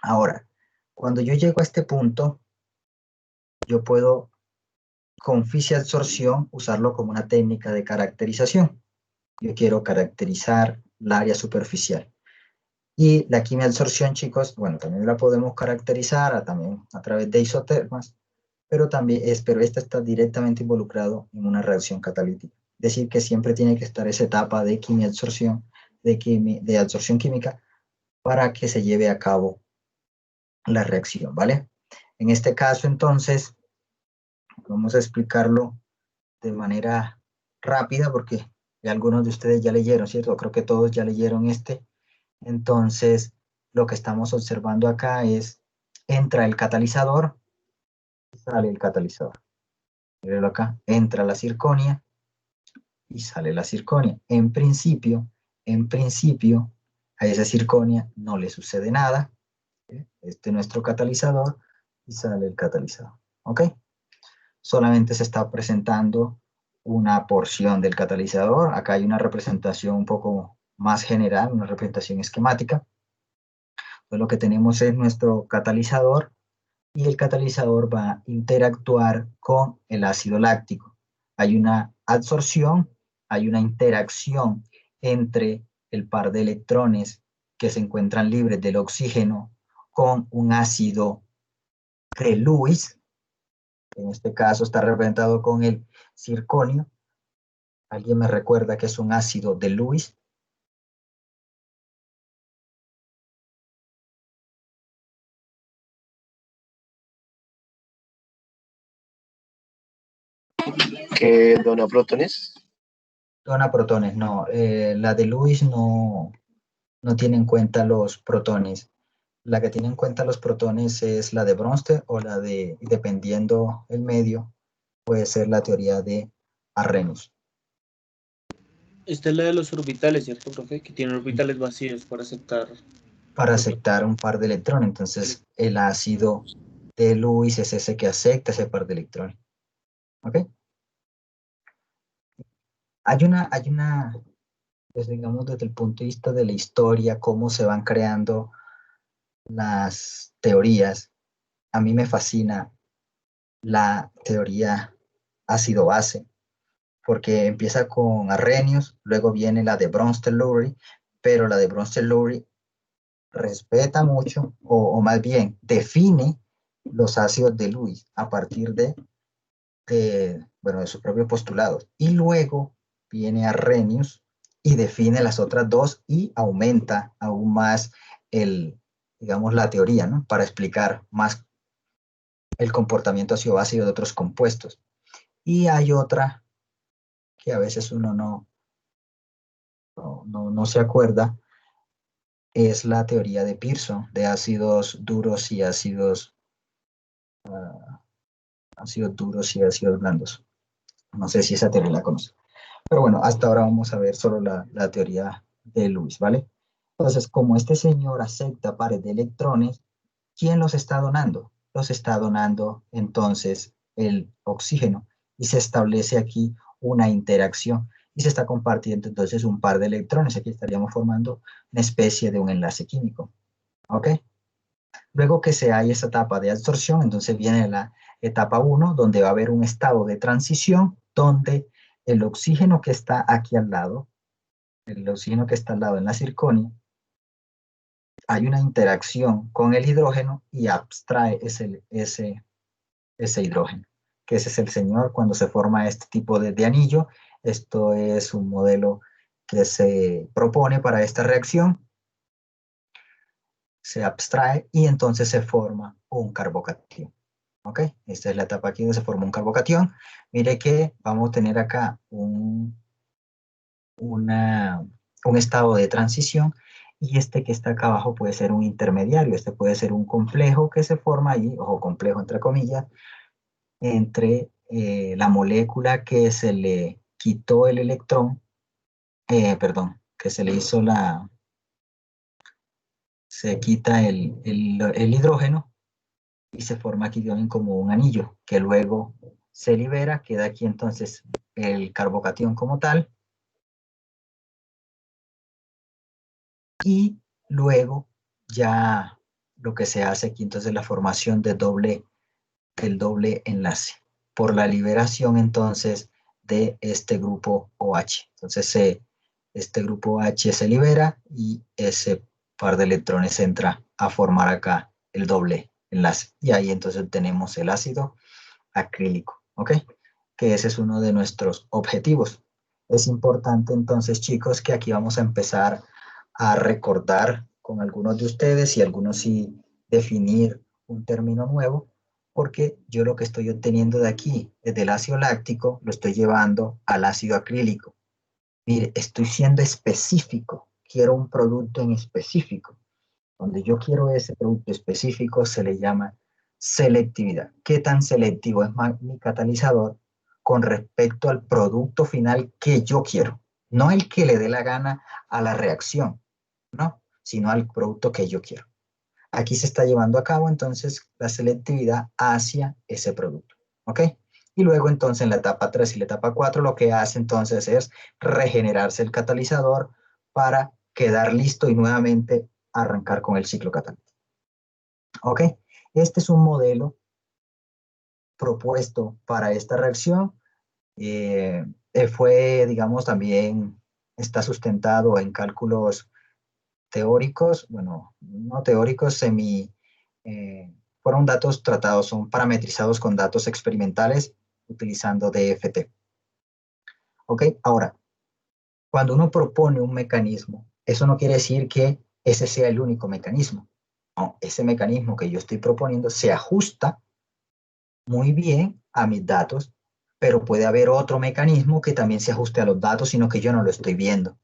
Ahora, cuando yo llego a este punto, yo puedo con fisiabsorción usarlo como una técnica de caracterización. Yo quiero caracterizar el área superficial. Y la quimiabsorción, chicos, bueno, también la podemos caracterizar también a través de isotermas, pero esta está directamente involucrado en una reacción catalítica. Es decir, que siempre tiene que estar esa etapa de quimiabsorción, de absorción química, para que se lleve a cabo la reacción, ¿vale? En este caso, entonces, vamos a explicarlo de manera rápida porque algunos de ustedes ya leyeron, ¿cierto? Creo que todos ya leyeron este. Entonces, lo que estamos observando acá es, entra el catalizador, sale el catalizador. Mírenlo acá, entra la circonia y sale la circonia. En principio, a esa circonia no le sucede nada. Este es nuestro catalizador y sale el catalizador. ¿Ok? Solamente se está presentando una porción del catalizador. Acá hay una representación un poco más general, una representación esquemática. Entonces lo que tenemos es nuestro catalizador y el catalizador va a interactuar con el ácido láctico. Hay una adsorción, hay una interacción entre el par de electrones que se encuentran libres del oxígeno con un ácido de Lewis. En este caso está representado con el circonio. ¿Alguien me recuerda que es un ácido de Lewis? ¿Que dona protones? Dona protones, no. La de Lewis no tiene en cuenta los protones. La que tiene en cuenta los protones es la de Bronsted o la de, dependiendo el medio, puede ser la teoría de Arrhenius. Esta es la de los orbitales, ¿cierto, profe? Que tienen orbitales vacíos para aceptar. Para aceptar un par de electrones. Entonces, el ácido de Lewis es ese que acepta ese par de electrones. ¿Ok? Hay una, pues digamos, desde el punto de vista de la historia, cómo se van creando las teorías. A mí me fascina la teoría ácido-base, porque empieza con Arrhenius, luego viene la de Bronsted-Lowry, pero la de Bronsted-Lowry respeta mucho, o más bien define los ácidos de Lewis a partir de sus propios postulados. Y luego viene Arrhenius y define las otras dos y aumenta aún más digamos, la teoría, ¿no? Para explicar más el comportamiento ácido-básico de otros compuestos. Y hay otra que a veces uno no se acuerda, es la teoría de Pearson, de ácidos duros y ácidos duros y ácidos blandos. No sé si esa teoría la conoce. Pero bueno, hasta ahora vamos a ver solo la teoría de Lewis, ¿vale? Entonces, como este señor acepta pares de electrones, ¿quién los está donando? Los está donando entonces el oxígeno y se establece aquí una interacción y se está compartiendo entonces un par de electrones. Aquí estaríamos formando una especie de un enlace químico, ¿ok? Luego que se haya esa etapa de absorción, entonces viene la etapa 1, donde va a haber un estado de transición, donde el oxígeno que está aquí al lado, el oxígeno que está al lado en la circonia, hay una interacción con el hidrógeno y abstrae ese hidrógeno, que ese es el señor cuando se forma este tipo de anillo. Esto es un modelo que se propone para esta reacción, se abstrae y entonces se forma un carbocatión. ¿Ok? Esta es la etapa aquí donde se forma un carbocatión. Mire que vamos a tener acá un estado de transición y este que está acá abajo puede ser un intermediario. Este puede ser un complejo que se forma allí, ojo, complejo entre comillas, entre la molécula que se le quitó el electrón, perdón, que se le hizo se quita el hidrógeno y se forma aquí como un anillo, que luego se libera, queda aquí entonces el carbocatión como tal, y luego ya lo que se hace aquí entonces es la formación del doble enlace, por la liberación entonces de este grupo OH. Entonces este grupo OH se libera y ese par de electrones entra a formar acá el doble enlace. Y ahí entonces tenemos el ácido acrílico, ¿ok? Que ese es uno de nuestros objetivos. Es importante entonces, chicos, que aquí vamos a empezar a recordar con algunos de ustedes y algunos sí definir un término nuevo, porque yo lo que estoy obteniendo de aquí, desde el ácido láctico, lo estoy llevando al ácido acrílico. Mire, estoy siendo específico, quiero un producto en específico. Donde yo quiero ese producto específico se le llama selectividad. ¿Qué tan selectivo es mi catalizador con respecto al producto final que yo quiero? No el que le dé la gana a la reacción, ¿no? Sino al producto que yo quiero. Aquí se está llevando a cabo entonces la selectividad hacia ese producto, ¿ok? Y luego entonces en la etapa 3 y la etapa 4 lo que hace entonces es regenerarse el catalizador para quedar listo y nuevamente arrancar con el ciclo catalítico. ¿Ok? Este es un modelo propuesto para esta reacción. Fue, digamos, también está sustentado en cálculos teóricos, bueno, no teóricos, fueron datos tratados, son parametrizados con datos experimentales utilizando DFT. ¿Ok? Ahora, cuando uno propone un mecanismo, eso no quiere decir que ese sea el único mecanismo. No, ese mecanismo que yo estoy proponiendo se ajusta muy bien a mis datos, pero puede haber otro mecanismo que también se ajuste a los datos, sino que yo no lo estoy viendo.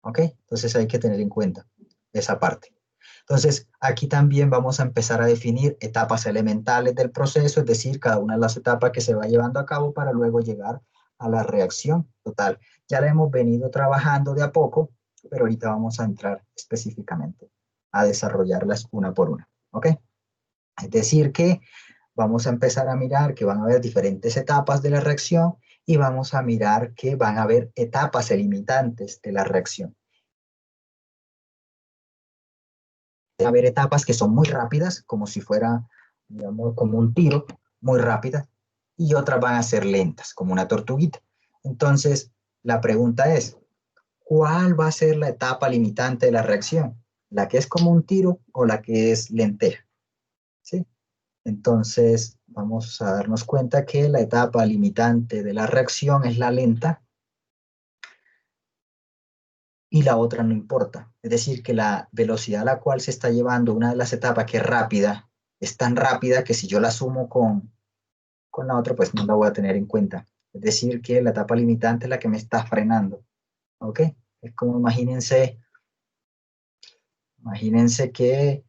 ¿Ok? Entonces hay que tener en cuenta esa parte. Entonces, aquí también vamos a empezar a definir etapas elementales del proceso, es decir, cada una de las etapas que se va llevando a cabo para luego llegar a la reacción total. Ya la hemos venido trabajando de a poco, pero ahorita vamos a entrar específicamente a desarrollarlas una por una. ¿Ok? Es decir, que vamos a empezar a mirar que van a haber diferentes etapas de la reacción y vamos a mirar que van a haber etapas limitantes de la reacción. Va a haber etapas que son muy rápidas, como si fuera, digamos, como un tiro, muy rápidas, y otras van a ser lentas, como una tortuguita. Entonces, la pregunta es, ¿cuál va a ser la etapa limitante de la reacción? ¿La que es como un tiro o la que es lenteja? ¿Sí? Entonces, vamos a darnos cuenta que la etapa limitante de la reacción es la lenta y la otra no importa. Es decir, que la velocidad a la cual se está llevando una de las etapas que es rápida, es tan rápida que si yo la sumo con la otra, pues no la voy a tener en cuenta. Es decir, que la etapa limitante es la que me está frenando. ¿Ok? Es como imagínense que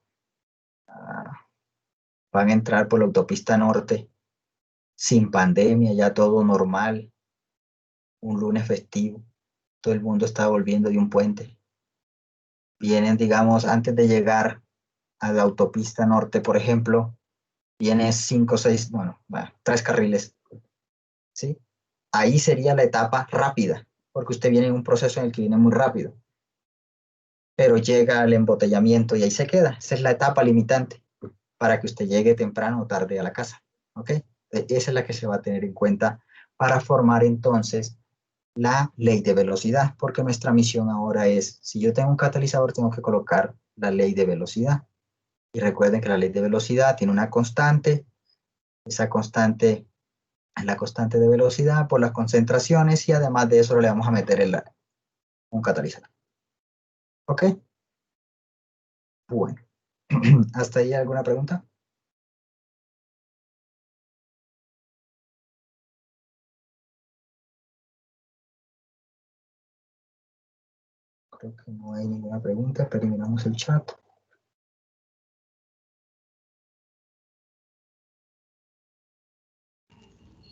van a entrar por la autopista norte sin pandemia, ya todo normal, un lunes festivo, todo el mundo está volviendo de un puente. Vienen, digamos, antes de llegar a la autopista norte, por ejemplo, viene 5, 6, bueno, 3 carriles, ¿sí? Ahí sería la etapa rápida, porque usted viene en un proceso en el que viene muy rápido, pero llega al embotellamiento y ahí se queda. Esa es la etapa limitante para que usted llegue temprano o tarde a la casa, ¿ok? Esa es la que se va a tener en cuenta para formar entonces la ley de velocidad, porque nuestra misión ahora es, si yo tengo un catalizador, tengo que colocar la ley de velocidad. Y recuerden que la ley de velocidad tiene una constante, esa constante es la constante de velocidad por las concentraciones y además de eso le vamos a meter un catalizador. ¿Ok? Bueno. ¿Hasta ahí alguna pregunta? Creo que no hay ninguna pregunta, pero miramos el chat.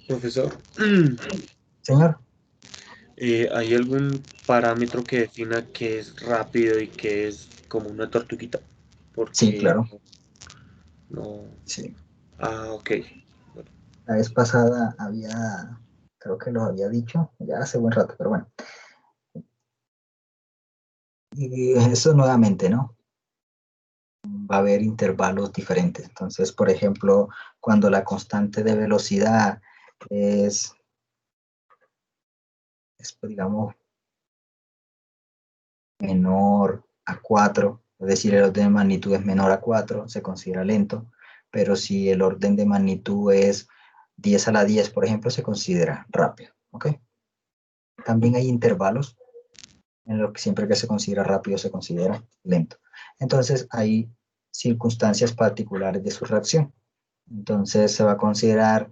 Profesor, Señor. ¿hay algún parámetro que defina qué es rápido y qué es como una tortuguita? Porque Sí, claro. no. Sí. Ah, ok. Bueno. La vez pasada creo que lo había dicho, ya hace buen rato, pero bueno. Y eso nuevamente, ¿no? Va a haber intervalos diferentes. Entonces, por ejemplo, cuando la constante de velocidad es digamos, menor a 4, es decir, el orden de magnitud es menor a 4, se considera lento, pero si el orden de magnitud es 10 a la 10, por ejemplo, se considera rápido, ¿ok? También hay intervalos en los que siempre que se considera rápido se considera lento. Entonces, hay circunstancias particulares de su reacción. Entonces, se va a considerar,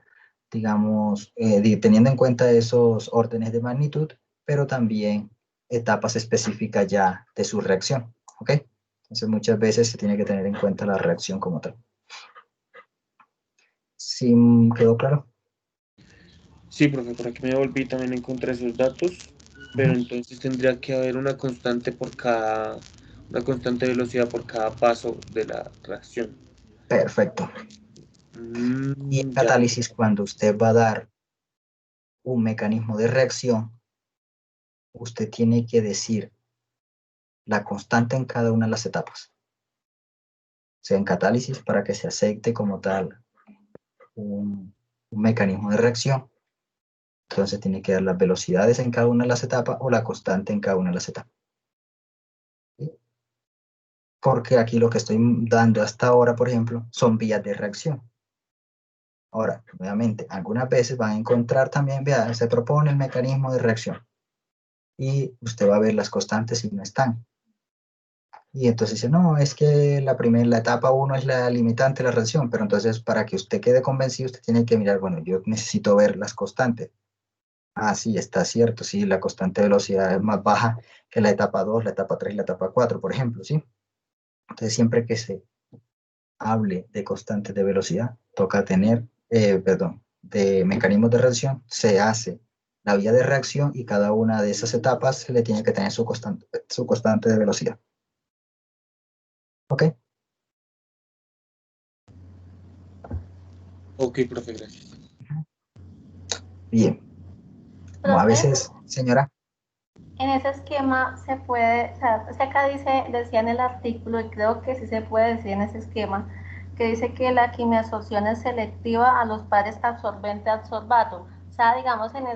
digamos, teniendo en cuenta esos órdenes de magnitud, pero también etapas específicas ya de su reacción, ¿ok? Entonces, muchas veces se tiene que tener en cuenta la reacción como tal. ¿Sí quedó claro? Sí, profe, por aquí me volví, también encontré esos datos, pero entonces tendría que haber una constante una constante de velocidad por cada paso de la reacción. Perfecto. Y en Ya. catálisis, cuando usted va a dar un mecanismo de reacción, usted tiene que decir la constante en cada una de las etapas. O sea, en catálisis, para que se acepte como tal un mecanismo de reacción, entonces tiene que dar las velocidades en cada una de las etapas o la constante en cada una de las etapas. ¿Sí? Porque aquí lo que estoy dando hasta ahora, por ejemplo, son vías de reacción. Ahora, nuevamente, algunas veces van a encontrar también, vea, se propone el mecanismo de reacción y usted va a ver las constantes si no están. Y entonces dice, no, es que la etapa 1 es la limitante de la reacción, pero entonces para que usted quede convencido, usted tiene que mirar, bueno, yo necesito ver las constantes. Ah, sí, está cierto, sí, la constante de velocidad es más baja que la etapa 2, la etapa 3 y la etapa 4, por ejemplo, ¿sí? Entonces, siempre que se hable de constantes de velocidad, toca tener, de mecanismos de reacción, se hace la vía de reacción y cada una de esas etapas se le tiene que tener su constante de velocidad. ¿Ok? Ok, profe, gracias. Bien. Como a Profe, veces, señora. en ese esquema se puede, o sea, es que acá decía en el artículo, y creo que sí se puede decir en ese esquema, que dice que la quimiabsorción es selectiva a los pares absorbente-absorbato. O sea, digamos, en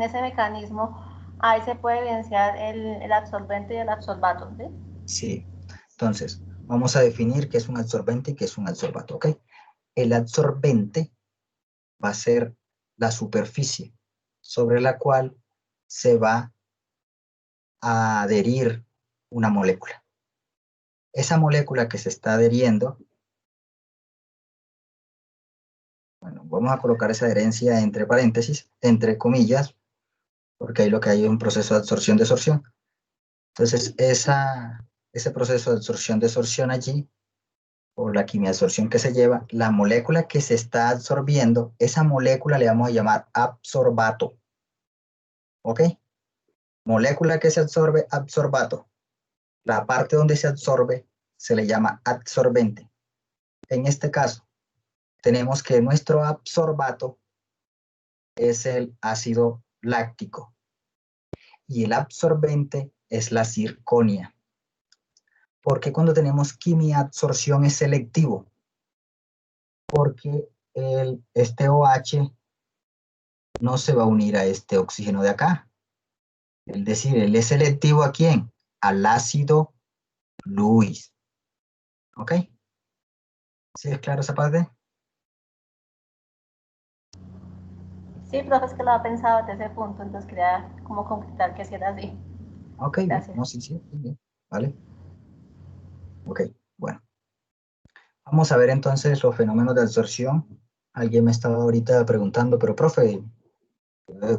ese mecanismo, ahí se puede evidenciar el absorbente y el absorbato, ¿sí? Sí. Entonces, vamos a definir qué es un absorbente y qué es un absorbato, ¿ok? El absorbente va a ser la superficie sobre la cual se va a adherir una molécula. Esa molécula que se está adheriendo, bueno, vamos a colocar esa adherencia entre paréntesis, entre comillas, porque ahí lo que hay es un proceso de absorción-desorción. Entonces, ese proceso de absorción-desorción allí o la quimiabsorción que se lleva, la molécula que se está absorbiendo, esa molécula le vamos a llamar absorbato. ¿Ok? Molécula que se absorbe, absorbato. La parte donde se absorbe se le llama absorbente. En este caso, tenemos que nuestro absorbato es el ácido láctico y el absorbente es la zirconia. ¿Por qué cuando tenemos quimiabsorción es selectivo? Porque este OH no se va a unir a este oxígeno de acá. Es decir, él es selectivo ¿a quién? Al ácido Lewis. ¿Ok? ¿Sí es claro esa parte? Sí, profe, es que lo ha pensado desde ese punto, entonces quería como concretar que si era así. Ok, Gracias. no, sí, bien. ¿Vale? Ok, bueno. Vamos a ver entonces los fenómenos de absorción. Alguien me estaba ahorita preguntando, pero profe,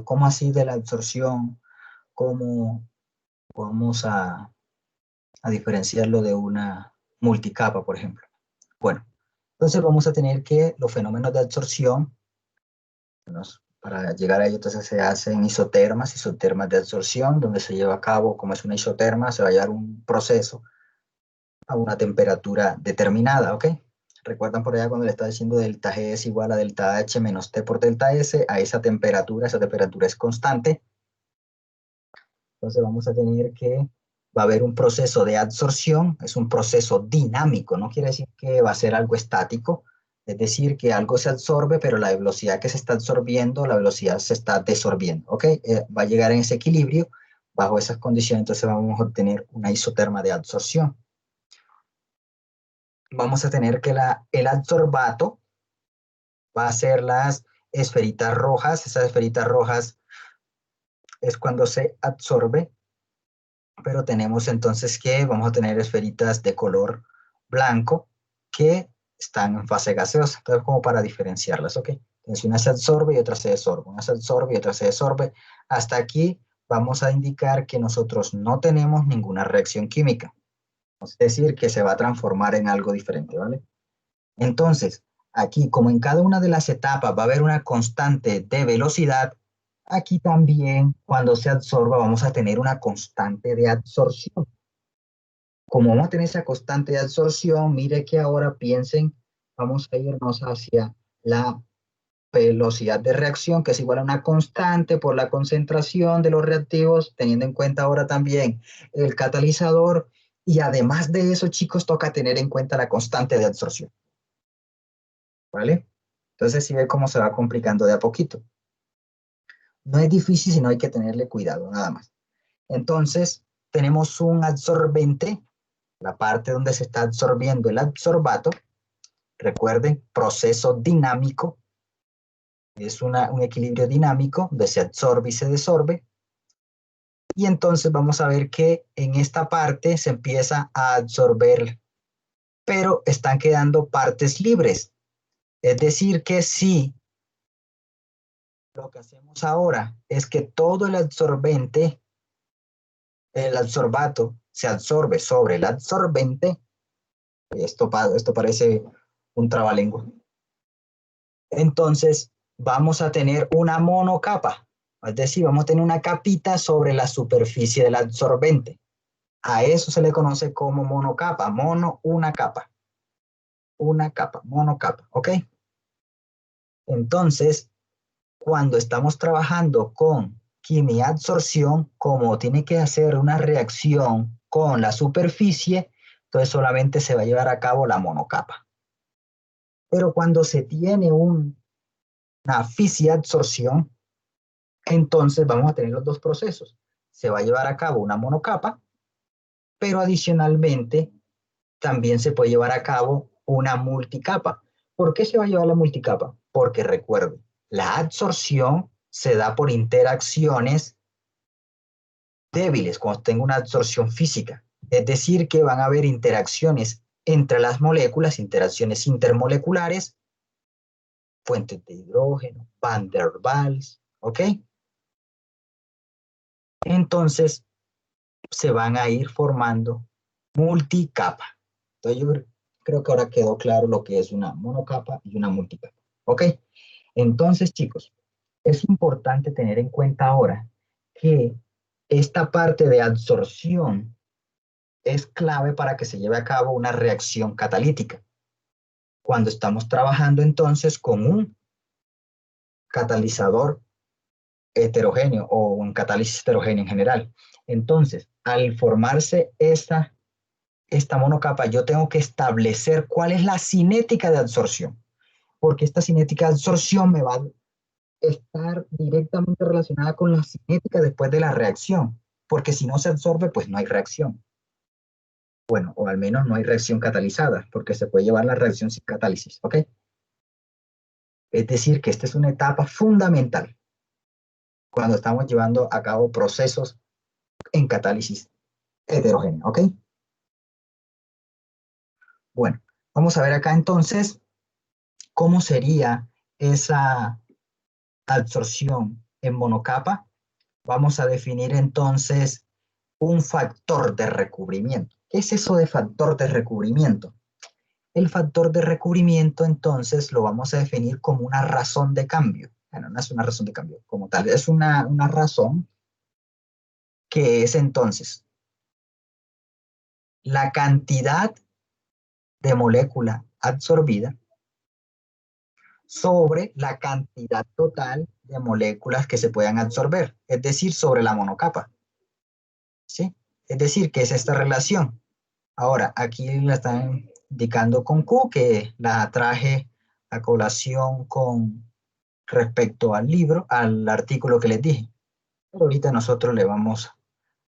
¿cómo así de la absorción? ¿Cómo vamos a diferenciarlo de una multicapa, por ejemplo? Bueno, entonces vamos a tener que los fenómenos de absorción, para llegar a ello, entonces se hacen isotermas de absorción, donde se lleva a cabo, como es una isoterma, se va a llevar un proceso a una temperatura determinada, ¿ok? Recuerdan por allá cuando le estaba diciendo delta G es igual a delta H menos T por delta S, a esa temperatura es constante. Entonces vamos a tener que va a haber un proceso de absorción, es un proceso dinámico, no quiere decir que va a ser algo estático, es decir, que algo se absorbe, pero la velocidad que se está absorbiendo, la velocidad se está desorbiendo, ¿ok? Va a llegar en ese equilibrio, bajo esas condiciones, entonces vamos a obtener una isoterma de absorción. Vamos a tener que el adsorbato va a ser las esferitas rojas, esas esferitas rojas es cuando se absorbe, pero tenemos entonces que vamos a tener esferitas de color blanco que están en fase gaseosa, entonces como para diferenciarlas, ¿ok? Entonces una se absorbe y otra se desorbe, una se absorbe y otra se desorbe. Hasta aquí vamos a indicar que nosotros no tenemos ninguna reacción química, es decir, que se va a transformar en algo diferente, ¿vale? Entonces, aquí como en cada una de las etapas va a haber una constante de velocidad, aquí también cuando se absorba vamos a tener una constante de absorción. Como vamos a tener esa constante de absorción, mire que ahora piensen, vamos a irnos hacia la velocidad de reacción, que es igual a una constante por la concentración de los reactivos, teniendo en cuenta ahora también el catalizador, y además de eso, chicos, toca tener en cuenta la constante de absorción. ¿Vale? Entonces, si ve cómo se va complicando de a poquito. No es difícil, sino hay que tenerle cuidado, nada más. Entonces, tenemos un absorbente, la parte donde se está absorbiendo el absorbato. Recuerden, proceso dinámico. Es un equilibrio dinámico donde se absorbe y se desorbe. Y entonces vamos a ver que en esta parte se empieza a absorber, pero están quedando partes libres. Es decir, que si lo que hacemos ahora es que todo el absorbente, el absorbato, se absorbe sobre el absorbente. Esto parece un trabalengua. Entonces, vamos a tener una monocapa. Es decir, vamos a tener una capita sobre la superficie del absorbente. A eso se le conoce como monocapa. Una capa. Una capa, monocapa. ¿Ok? Entonces, cuando estamos trabajando con quimiabsorción, como tiene que hacer una reacción con la superficie, entonces solamente se va a llevar a cabo la monocapa. Pero cuando se tiene una fisiabsorción, entonces vamos a tener los dos procesos. Se va a llevar a cabo una monocapa, pero adicionalmente también se puede llevar a cabo una multicapa. ¿Por qué se va a llevar la multicapa? Porque recuerden, la absorción se da por interacciones débiles, cuando tengo una absorción física. Es decir, que van a haber interacciones entre las moléculas, interacciones intermoleculares, fuentes de hidrógeno, Van der Waals, ¿ok? Entonces, se van a ir formando multicapa. Entonces, yo creo Creo que ahora quedó claro lo que es una monocapa y una multicapa. ¿Ok? Entonces, chicos, es importante tener en cuenta ahora que esta parte de absorción es clave para que se lleve a cabo una reacción catalítica. Cuando estamos trabajando entonces con un catalizador heterogéneo o un catálisis heterogéneo en general. Entonces, al formarse esta monocapa, yo tengo que establecer cuál es la cinética de absorción, porque esta cinética de absorción me va a estar directamente relacionada con la cinética después de la reacción, porque si no se absorbe, pues no hay reacción. Bueno, o al menos no hay reacción catalizada, porque se puede llevar la reacción sin catálisis, ¿ok? Es decir, que esta es una etapa fundamental cuando estamos llevando a cabo procesos en catálisis heterogénea, ¿ok? Bueno, vamos a ver acá entonces cómo sería esa absorción en monocapa. Vamos a definir entonces un factor de recubrimiento. ¿Qué es eso de factor de recubrimiento? El factor de recubrimiento entonces lo vamos a definir como una razón de cambio. Bueno, no es una razón de cambio como tal, es una razón que es entonces la cantidad de molécula absorbida sobre la cantidad total de moléculas que se puedan absorber, es decir, sobre la monocapa. ¿Sí? Es decir, que es esta relación. Ahora, aquí la están indicando con Q, que la traje a colación con respecto al libro, al artículo que les dije. Pero ahorita nosotros le vamos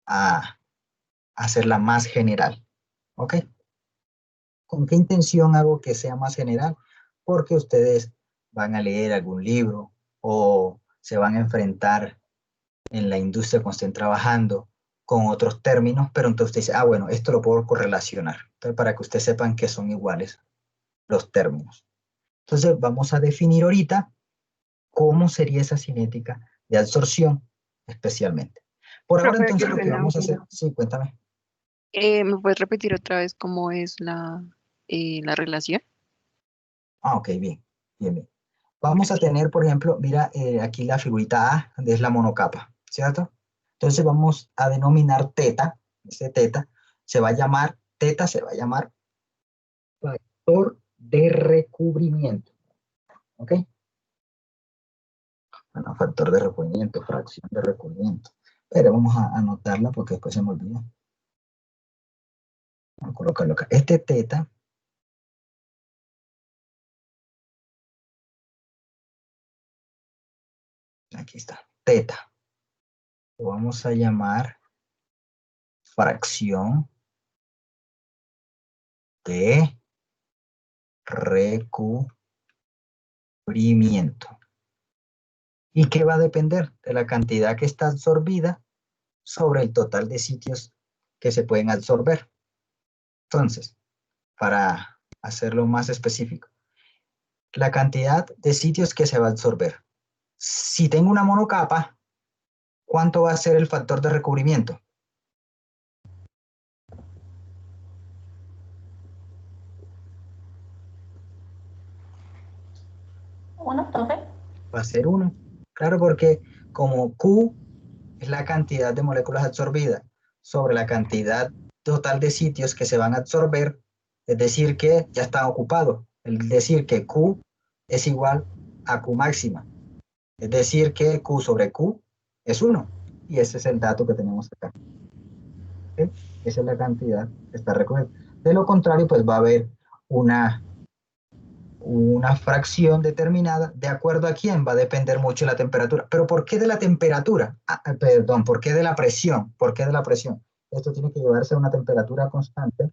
a hacerla más general. ¿Ok? ¿Con qué intención hago que sea más general? Porque ustedes van a leer algún libro o se van a enfrentar en la industria cuando estén trabajando con otros términos, pero entonces usted dice, ah, bueno, esto lo puedo correlacionar. Entonces, para que ustedes sepan que son iguales los términos. Entonces, vamos a definir ahorita cómo sería esa cinética de absorción especialmente. Por ahora, Profe, qué entonces, lo que pena. vamos a hacer... Sí, cuéntame. ¿Me puedes repetir otra vez cómo es la relación? Ah, ok, bien, bien, bien. Vamos a tener, por ejemplo, mira aquí la figurita A, donde es la monocapa, ¿cierto? Entonces vamos a denominar teta, ese teta, se va a llamar, teta se va a llamar factor de recubrimiento, ¿ok? Bueno, factor de recubrimiento, fracción de recubrimiento. Pero vamos a anotarla porque después se me olvida. Vamos a colocarlo acá. Este teta aquí está, teta. Lo vamos a llamar fracción de recubrimiento. ¿Y qué va a depender? De la cantidad que está absorbida sobre el total de sitios que se pueden absorber. Entonces, para hacerlo más específico, la cantidad de sitios que se va a absorber. Si tengo una monocapa, ¿cuánto va a ser el factor de recubrimiento? ¿Uno, profe? Va a ser 1. Claro, porque como Q es la cantidad de moléculas absorbidas sobre la cantidad total de sitios que se van a absorber, es decir que ya están ocupados. Es decir que Q es igual a Q máxima. Es decir que Q sobre Q es 1. Y ese es el dato que tenemos acá. ¿Sí? Esa es la cantidad que está recubierta. De lo contrario, pues va a haber una fracción determinada, ¿de acuerdo a quién? Va a depender mucho de la temperatura. ¿Pero por qué de la temperatura? Perdón, ¿por qué de la presión? ¿Por qué de la presión? Esto tiene que llevarse a una temperatura constante.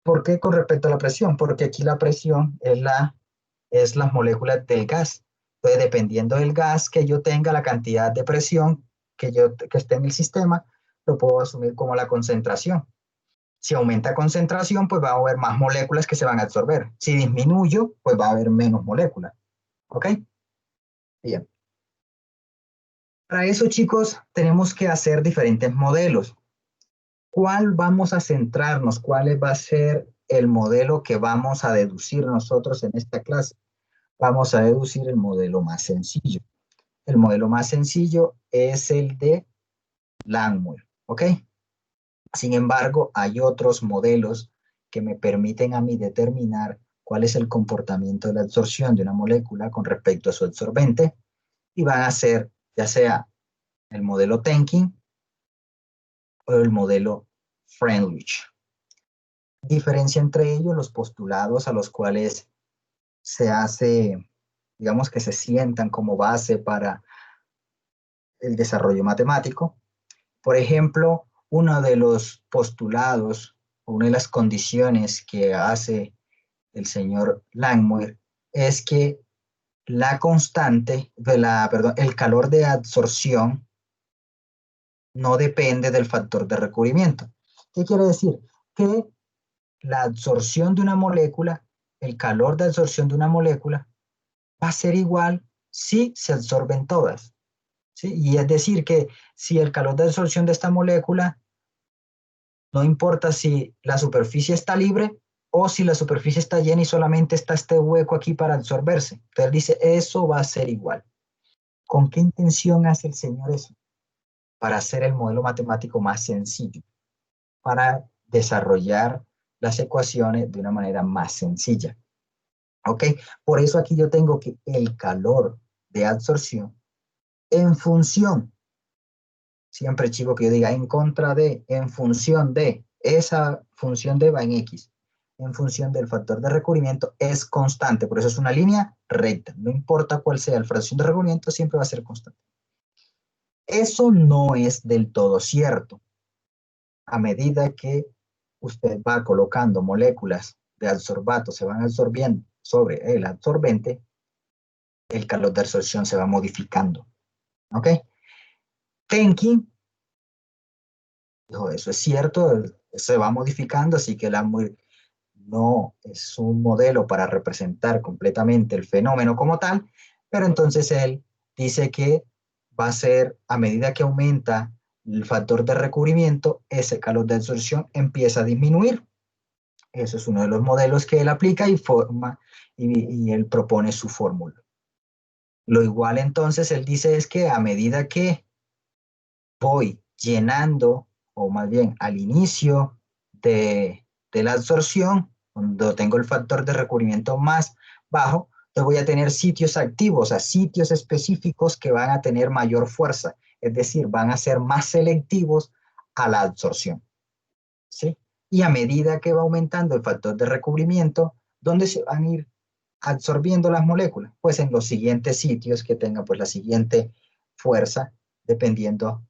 ¿Por qué con respecto a la presión? Porque aquí la presión es las moléculas del gas. Entonces, dependiendo del gas que yo tenga, la cantidad de presión que esté en el sistema, lo puedo asumir como la concentración. Si aumenta concentración, pues va a haber más moléculas que se van a absorber. Si disminuyo, pues va a haber menos moléculas. ¿Ok? Bien. Para eso, chicos, tenemos que hacer diferentes modelos. ¿Cuál vamos a centrarnos? ¿Cuál va a ser el modelo que vamos a deducir nosotros en esta clase. Vamos a deducir el modelo más sencillo. El modelo más sencillo es el de Langmuir, ¿ok? Sin embargo, hay otros modelos que me permiten a mí determinar cuál es el comportamiento de la absorción de una molécula con respecto a su absorbente, y van a ser ya sea el modelo Tenkin o el modelo Freundlich. Diferencia entre ellos los postulados a los cuales se hace, digamos que se sientan como base para el desarrollo matemático. Por ejemplo, uno de los postulados, una de las condiciones que hace el señor Langmuir es que la constante el calor de absorción no depende del factor de recubrimiento. ¿Qué quiere decir? Que la absorción de una molécula, el calor de absorción de una molécula, va a ser igual si se absorben todas, ¿sí? Y es decir que si el calor de absorción de esta molécula, no importa si la superficie está libre o si la superficie está llena y solamente está este hueco aquí para absorberse. Entonces dice, eso va a ser igual. ¿Con qué intención hace el señor eso? Para hacer el modelo matemático más sencillo, para desarrollar las ecuaciones de una manera más sencilla. ¿Ok? Por eso aquí yo tengo que el calor de absorción en función, siempre chico que yo diga en contra de, en función de, esa función de va en X, en función del factor de recubrimiento es constante, por eso es una línea recta, no importa cuál sea la fracción de recubrimiento, siempre va a ser constante. Eso no es del todo cierto. A medida que usted va colocando moléculas de adsorbato, se van absorbiendo sobre el absorbente, el calor de absorción se va modificando. ¿Ok? Tenki dijo, eso es cierto, se va modificando, así que Langmuir no es un modelo para representar completamente el fenómeno como tal, pero entonces él dice que va a ser, a medida que aumenta el factor de recubrimiento, ese calor de absorción empieza a disminuir. Eso es uno de los modelos que él aplica y él propone su fórmula. Lo igual entonces él dice es que a medida que voy llenando, o más bien al inicio de la absorción, cuando tengo el factor de recubrimiento más bajo, yo voy a tener sitios activos, o sea, sitios específicos que van a tener mayor fuerza, es decir, van a ser más selectivos a la absorción, ¿sí? Y a medida que va aumentando el factor de recubrimiento, ¿dónde se van a ir absorbiendo las moléculas? Pues en los siguientes sitios que tengan pues la siguiente fuerza, dependiendo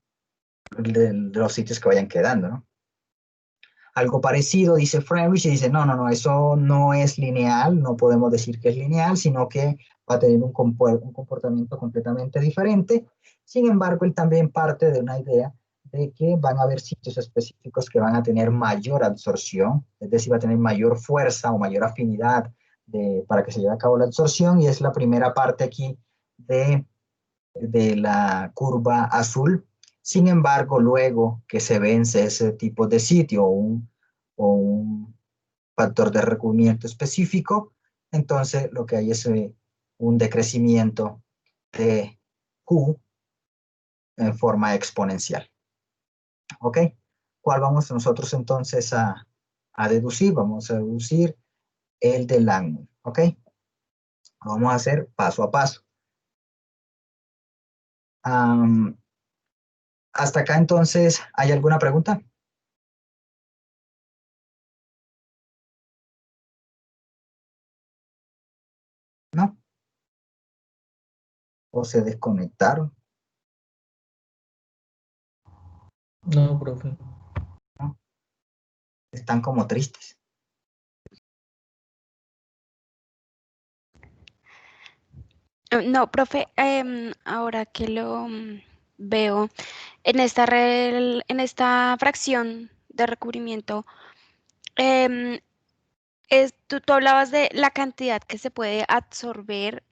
de los sitios que vayan quedando, ¿no? Algo parecido dice Freundlich y dice, no, eso no es lineal, no podemos decir que es lineal, sino que va a tener un comportamiento completamente diferente. Sin embargo, él también parte de una idea de que van a haber sitios específicos que van a tener mayor absorción, es decir, va a tener mayor fuerza o mayor afinidad para que se lleve a cabo la absorción, y es la primera parte aquí de la curva azul. Sin embargo, luego que se vence ese tipo de sitio o un factor de recubrimiento específico, entonces lo que hay es un decrecimiento de Q en forma exponencial. ¿Ok? ¿Cuál vamos nosotros entonces a deducir? Vamos a deducir el de Langmuir. ¿Ok? Lo vamos a hacer paso a paso. Hasta acá entonces, ¿hay alguna pregunta? ¿No? ¿O se desconectaron? No, profe. ¿No? Están como tristes. No, profe, ahora que lo veo, en esta fracción de recubrimiento, tú hablabas de la cantidad que se puede absorber.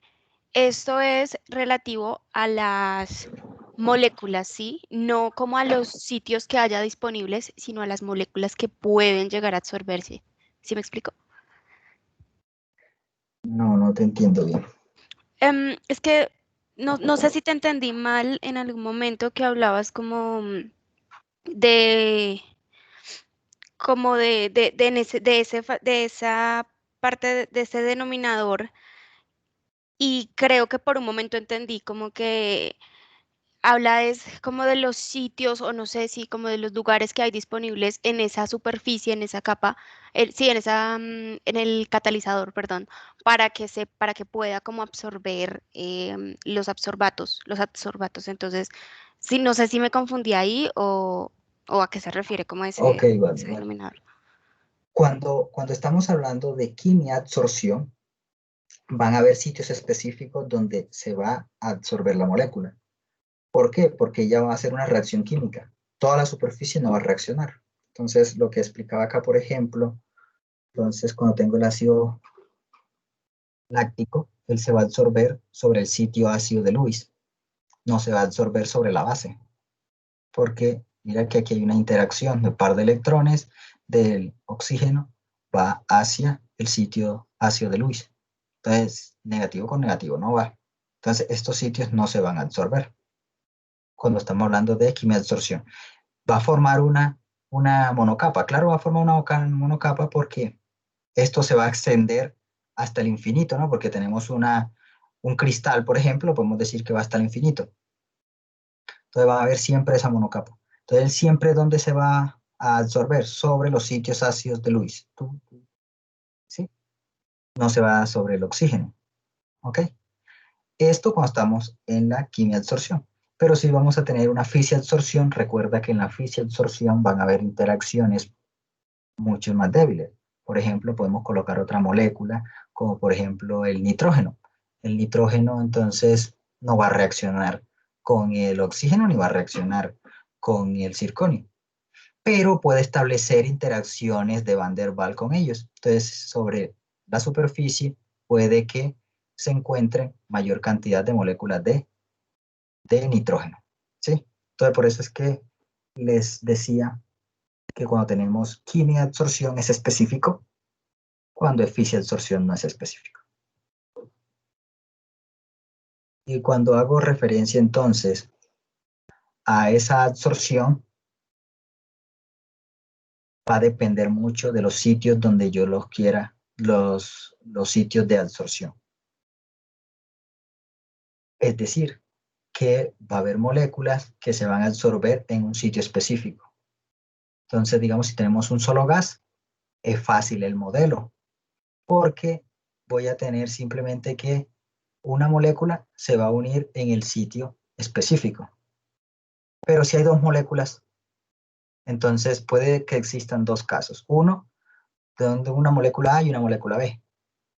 Esto es relativo a las moléculas, ¿sí? No como a los sitios que haya disponibles, sino a las moléculas que pueden llegar a absorberse. ¿Sí me explico? No, no te entiendo bien. Es que no sé si te entendí mal en algún momento que hablabas de, de esa parte de ese denominador, y creo que por un momento entendí como que habla es como de los sitios, o no sé si como de los lugares que hay disponibles en esa superficie, en esa capa, sí, en el catalizador, perdón, para que pueda como absorber los absorbatos. Entonces, sí, no sé si me confundí ahí o a qué se refiere como Ok, vale, ese vale. denominador. Cuando estamos hablando de quimiabsorción, van a haber sitios específicos donde se va a absorber la molécula. ¿Por qué? Porque ella va a hacer una reacción química. Toda la superficie no va a reaccionar. Entonces, lo que explicaba acá, por ejemplo, entonces cuando tengo el ácido láctico, él se va a absorber sobre el sitio ácido de Lewis, no se va a absorber sobre la base, porque mira que aquí hay una interacción de par de electrones del oxígeno, va hacia el sitio ácido de Lewis. Entonces, negativo con negativo no va. Entonces, estos sitios no se van a absorber cuando estamos hablando de quimiabsorción. Va a formar una monocapa. Claro, va a formar una monocapa porque esto se va a extender hasta el infinito, ¿no? Porque tenemos un cristal, por ejemplo, podemos decir que va hasta el infinito. Entonces va a haber siempre esa monocapa. Entonces, siempre donde se va a absorber sobre los sitios ácidos de Lewis. ¿Sí? No se va sobre el oxígeno. ¿Ok? Esto cuando estamos en la quimiabsorción. Pero si vamos a tener una fisiabsorción, recuerda que en la fisiabsorción van a haber interacciones mucho más débiles. Por ejemplo, podemos colocar otra molécula, como por ejemplo el nitrógeno. El nitrógeno entonces no va a reaccionar con el oxígeno ni va a reaccionar con el circonio, pero puede establecer interacciones de Van der Waals con ellos. Entonces, sobre la superficie puede que se encuentre mayor cantidad de moléculas de nitrógeno. ¿Sí? Entonces, por eso es que les decía que cuando tenemos quimiabsorción es específico, cuando fisiabsorción no es específico. Y cuando hago referencia entonces a esa absorción, va a depender mucho de los sitios donde yo los quiera, los sitios de absorción. Es decir, que va a haber moléculas que se van a absorber en un sitio específico. Entonces, digamos, si tenemos un solo gas, es fácil el modelo, porque voy a tener simplemente que una molécula se va a unir en el sitio específico. Pero si hay dos moléculas, entonces puede que existan dos casos. Uno, donde una molécula A y una molécula B.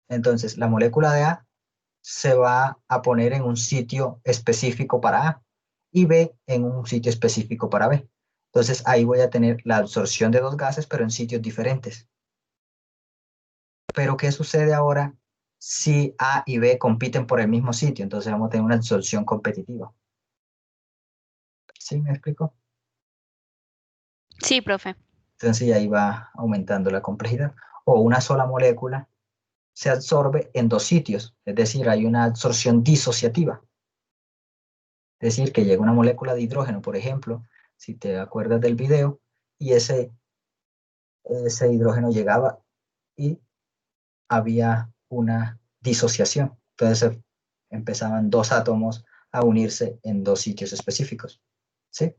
Entonces, la molécula de A se va a poner en un sitio específico para A y B en un sitio específico para B. Entonces, ahí voy a tener la absorción de dos gases, pero en sitios diferentes. Pero, ¿qué sucede ahora si A y B compiten por el mismo sitio? Entonces, vamos a tener una absorción competitiva. ¿Sí me explico? Sí, profe. Entonces, ahí va aumentando la complejidad. O una sola molécula se absorbe en dos sitios, es decir, hay una absorción disociativa. Es decir, que llega una molécula de hidrógeno, por ejemplo, si te acuerdas del video, y ese hidrógeno llegaba y había una disociación. Entonces empezaban dos átomos a unirse en dos sitios específicos. ¿Sí?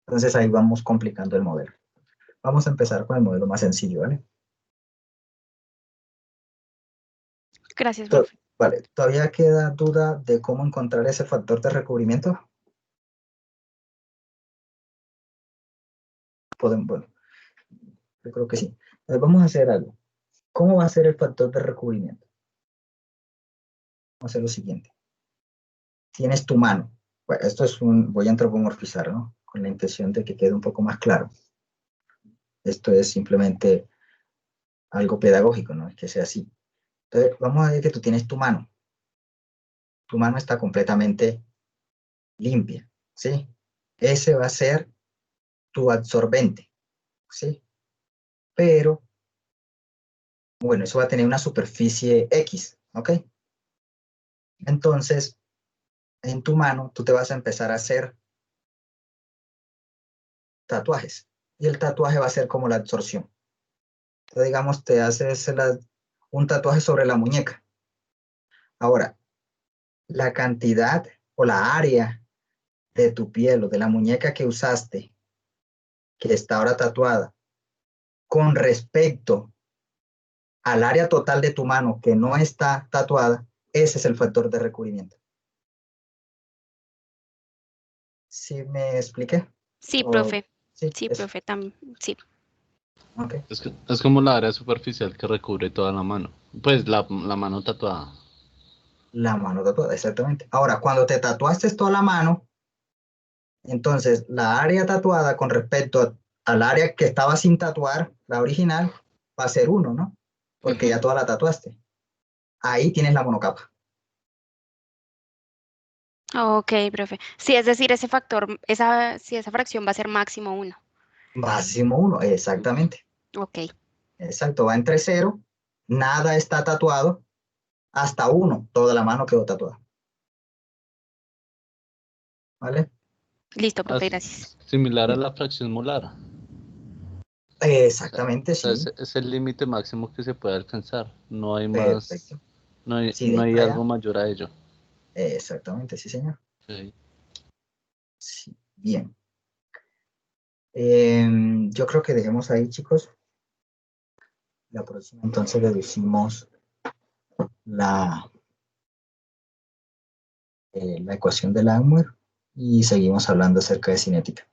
Entonces ahí vamos complicando el modelo. Vamos a empezar con el modelo más sencillo, ¿vale? Gracias, profe. Vale, ¿todavía queda duda de cómo encontrar ese factor de recubrimiento? Bueno, yo creo que sí. Entonces vamos a hacer algo. ¿Cómo va a ser el factor de recubrimiento? Vamos a hacer lo siguiente. Tienes tu mano. Bueno, esto es voy a antropomorfizar, ¿no? Con la intención de que quede un poco más claro. Esto es simplemente algo pedagógico, ¿no? Es que sea así. Entonces, vamos a ver que tú tienes tu mano. Tu mano está completamente limpia, ¿sí? Ese va a ser tu absorbente, ¿sí? Pero Bueno, eso va a tener una superficie X, ¿ok? Entonces, en tu mano, tú te vas a empezar a hacer tatuajes. Y el tatuaje va a ser como la absorción. Entonces, digamos, te haces un tatuaje sobre la muñeca. Ahora, la cantidad o la área de tu piel o de la muñeca que usaste, que está ahora tatuada, con respecto al área total de tu mano que no está tatuada, ese es el factor de recubrimiento. ¿Sí me expliqué? Sí, O, profe. sí, Sí, eso. profe, sí. Ok. Es como la área superficial que recubre toda la mano. Pues la mano tatuada. La mano tatuada, exactamente. Ahora, cuando te tatuaste toda la mano, entonces la área tatuada con respecto al área que estaba sin tatuar, la original, va a ser 1, ¿no? Porque ya toda la tatuaste. Ahí tienes la monocapa. Ok, profe. Sí, es decir, ese factor, esa fracción va a ser máximo 1. Máximo 1, exactamente. Ok, Exacto, va entre 0, nada está tatuado, hasta 1, toda la mano quedó tatuada. ¿Vale? listo, profe, gracias. Es similar a Bien. la fracción molar. Exactamente, O sea, sí. es el límite máximo que se puede alcanzar. No hay más, Perfecto. no hay, Sí, de no ahí hay para algo allá. mayor a ello. Exactamente, sí, señor. Ok. Sí, bien. Yo creo que dejemos ahí, chicos. La próxima, entonces, deducimos la, la ecuación de Langmuir y seguimos hablando acerca de cinética.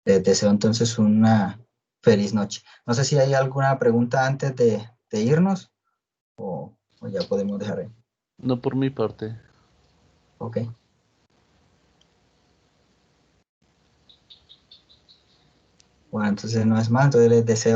Les deseo entonces una feliz noche. No sé si hay alguna pregunta antes de irnos o ya podemos dejar ahí. No por mi parte. Ok. Bueno, entonces no es más, entonces les deseo